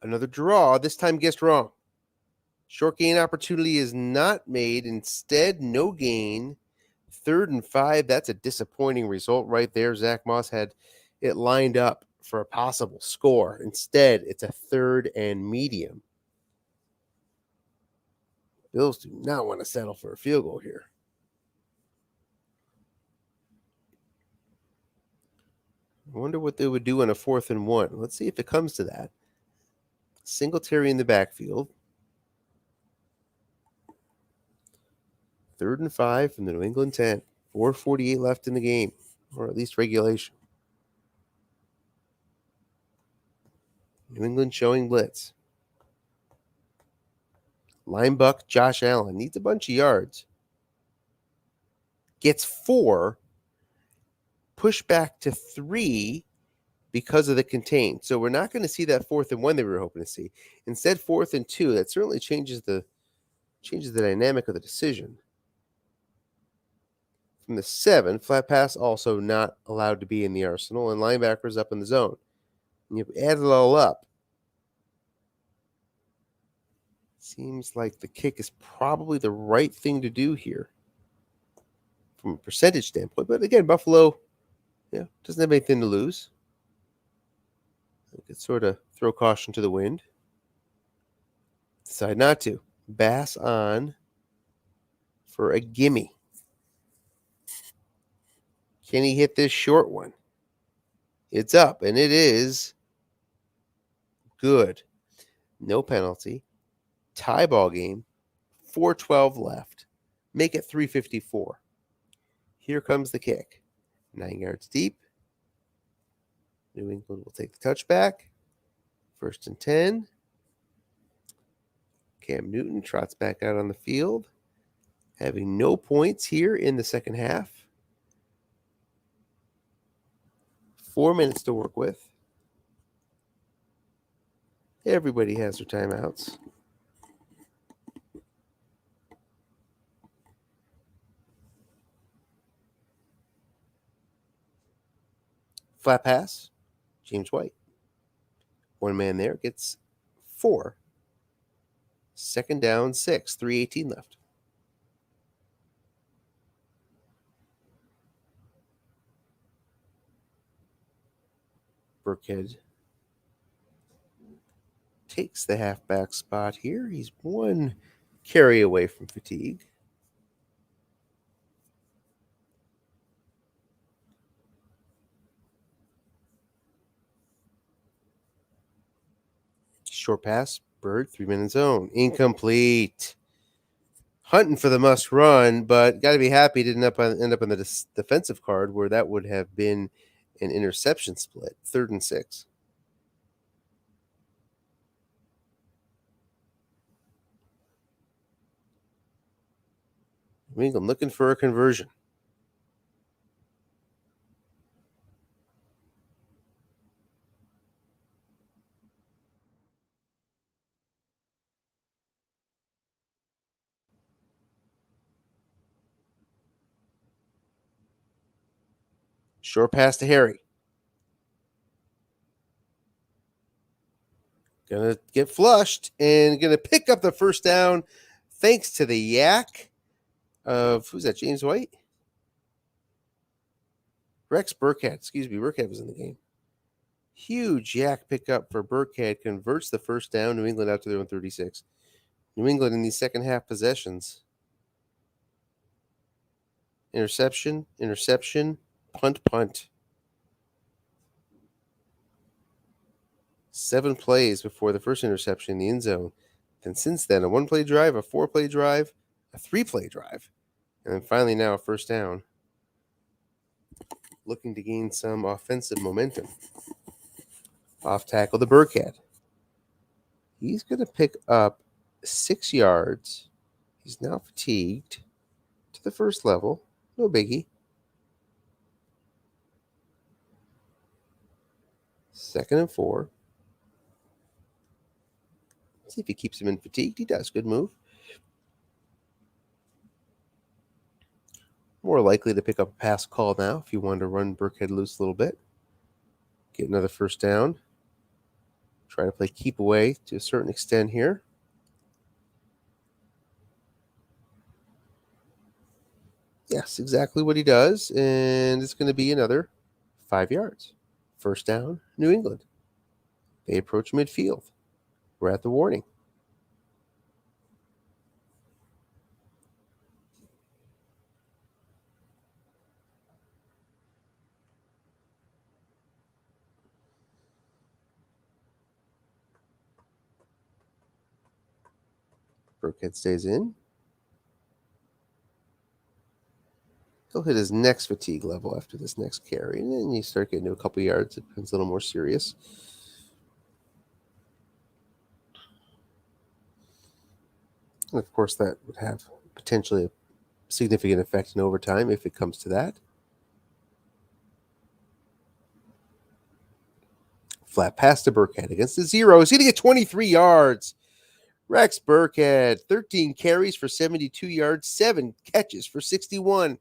Another draw, this time guessed wrong. Short gain opportunity is not made. Instead, no gain. 3rd and 5. That's a disappointing result right there. Zach Moss had it lined up for a possible score. Instead, it's a 3rd and medium. Bills do not want to settle for a field goal here. I wonder what they would do on a 4th and 1. Let's see if it comes to that. Singletary in the backfield. 3rd and 5 from the New England 10. 4:48 left in the game, or at least regulation. New England showing blitz. Linebuck Josh Allen needs a bunch of yards. Gets 4. Push back to 3 because of the contain. So we're not going to see that 4th and 1 that we were hoping to see. Instead, 4th and 2. That certainly changes the dynamic of the decision. From the 7, flat pass also not allowed to be in the arsenal, and linebackers up in the zone. And you add it all up. Seems like the kick is probably the right thing to do here from a percentage standpoint. But again, Buffalo doesn't have anything to lose. They could sort of throw caution to the wind. Decide not to. Bass on for a gimme. Can he hit this short one? It's up, and it is good. No penalty. Tie ball game. 4:12 left. Make it 354. Here comes the kick. 9 yards deep. New England will take the touchback. 1st and 10. Cam Newton trots back out on the field, having no points here in the second half. 4 minutes to work with. Everybody has their timeouts. Flat pass, James White. One man there gets 4. 2nd down, 6, 3:18 left. Burkhead takes the halfback spot here. He's one carry away from fatigue. Short pass, Bird, 3-minute zone. Incomplete. Hunting for the must run, but got to be happy didn't end up on the defensive card where that would have been an interception split. 3rd and 6. New England looking for a conversion. Short pass to Harry. Gonna get flushed and gonna pick up the 1st down thanks to the yak of, who's that, James White? Rex Burkhead. Excuse me, Burkhead was in the game. Huge yak pickup for Burkhead. Converts the 1st down. New England out to their own 36. New England in these second half possessions. Interception, punt. 7 plays before the first interception in the end zone. Then since then, a 1-play drive, a 4-play drive, a 3-play drive, and then finally now a 1st down. Looking to gain some offensive momentum. Off tackle to Burkhead. He's going to pick up 6 yards. He's now fatigued to the 1st level. No biggie. 2nd and 4. See if he keeps him in fatigued. He does. Good move. More likely to pick up a pass call now if you want to run Burkhead loose a little bit. Get another 1st down. Try to play keep away to a certain extent here. Yes, exactly what he does. And it's going to be another 5 yards. 1st down, New England. They approach midfield. We're at the warning. Burkhead stays in. He'll hit his next fatigue level after this next carry. And then you start getting to a couple yards. It becomes a little more serious. And of course, that would have potentially a significant effect in overtime if it comes to that. Flat pass to Burkhead against the zero. He's going to get 23 yards. Rex Burkhead, 13 carries for 72 yards, 7 catches for 61.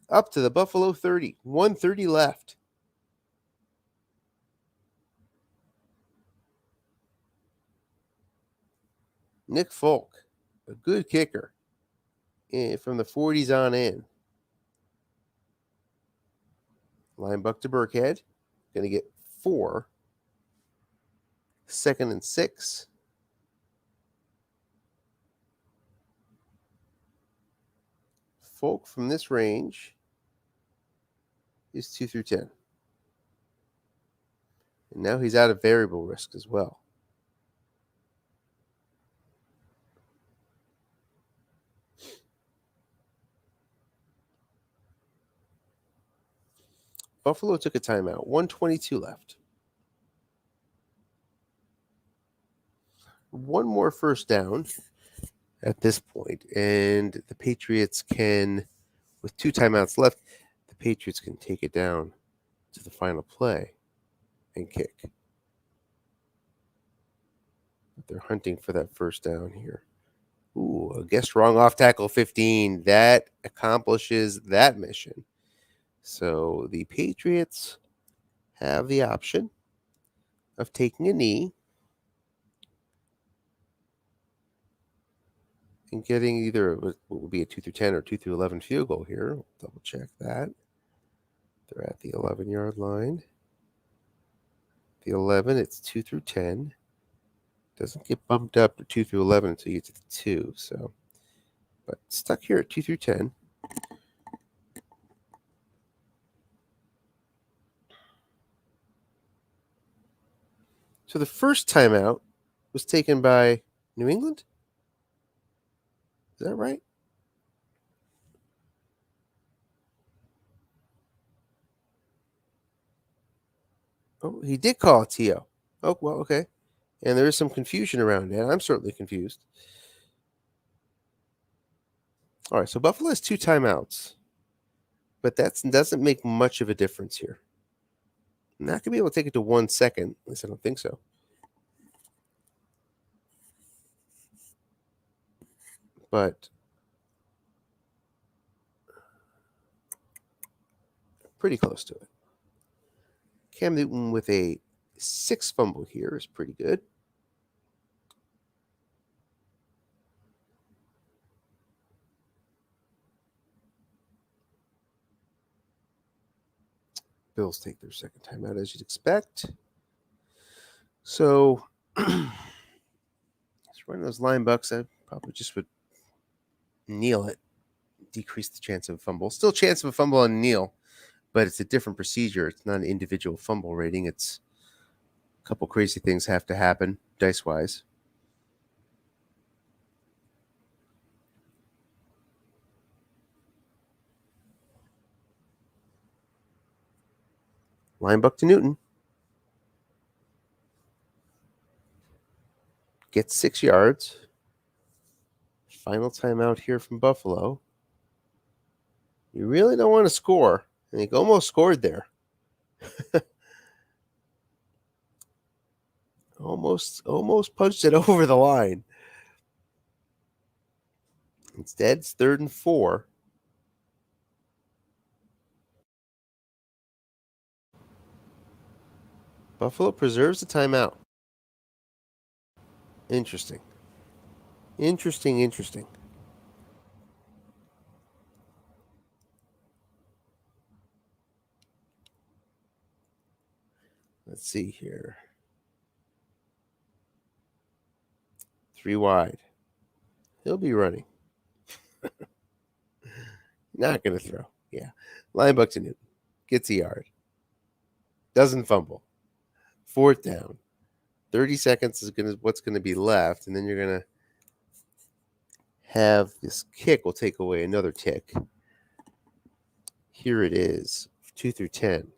Up to the Buffalo 30. 1:30 left. Nick Folk, a good kicker from the 40s on in. Line buck to Burkhead. Going to get 4. 2nd and 6. Folk from this range is 2 through 10. And now he's out of variable risk as well. Buffalo took a timeout. 1:22 left. One more first down at this point, and the Patriots can, with 2 timeouts left, the Patriots can take it down to the final play and kick. But they're hunting for that first down here. Ooh, I guess wrong off tackle 15. That accomplishes that mission. So the Patriots have the option of taking a knee and getting either what would be a 2 through 10 or 2 through 11 field goal here. We'll double check that. They're at the 11-yard line. The 11, it's 2 through 10. Doesn't get bumped up to 2 through 11 until you get to the 2. So, but stuck here at 2 through 10. So the first timeout was taken by New England? Is that right? Oh, he did call a TO. Oh, well, okay. And there is some confusion around that. I'm certainly confused. All right, so Buffalo has 2 timeouts, but that doesn't make much of a difference here. I'm not going to be able to take it to 1 second. At least I don't think so. But pretty close to it. Cam Newton with a 6 fumble here is pretty good. Bills take their second timeout, as you'd expect. So, just running those line bucks, I probably just would kneel it, decrease the chance of a fumble. Still chance of a fumble on kneel, but it's a different procedure. It's not an individual fumble rating. It's a couple crazy things have to happen, dice-wise. Line buck to Newton. Gets 6 yards. Final timeout here from Buffalo. You really don't want to score. And he almost scored there. almost punched it over the line. Instead, it's 3rd and 4. Buffalo preserves the timeout. Interesting. Interesting. Let's see here. 3 wide. He'll be running. Not going to throw. Yeah. Line buck to Newton. Gets a yard. Doesn't fumble. 4th down. 30 seconds is what's going to be left, and then you're going to have this kick will take away another tick. Here it is, 2 through 10.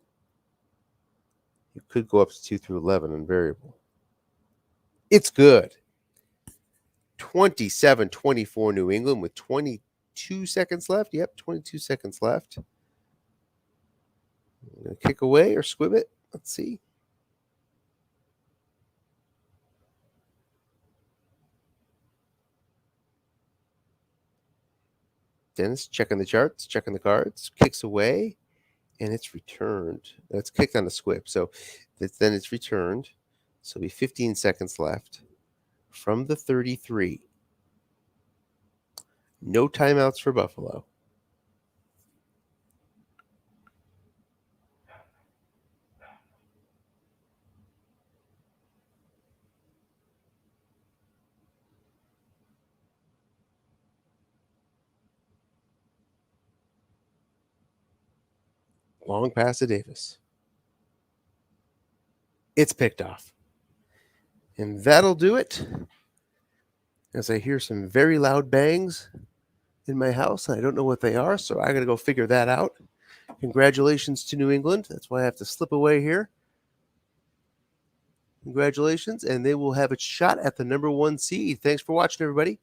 You could go up to 2 through 11 on variable. It's good. 27-24 New England with 22 seconds left. Yep, 22 seconds left. Kick away or squib it. Let's see. Dennis checking the charts, checking the cards, kicks away, and it's returned. It's kicked on the squib. So then it's returned. So it'll be 15 seconds left from the 33. No timeouts for Buffalo. Long pass to Davis. It's picked off. And that'll do it. As I hear some very loud bangs in my house, and I don't know what they are, so I got to go figure that out. Congratulations to New England. That's why I have to slip away here. Congratulations, and they will have a shot at the number 1 seed. Thanks for watching, everybody.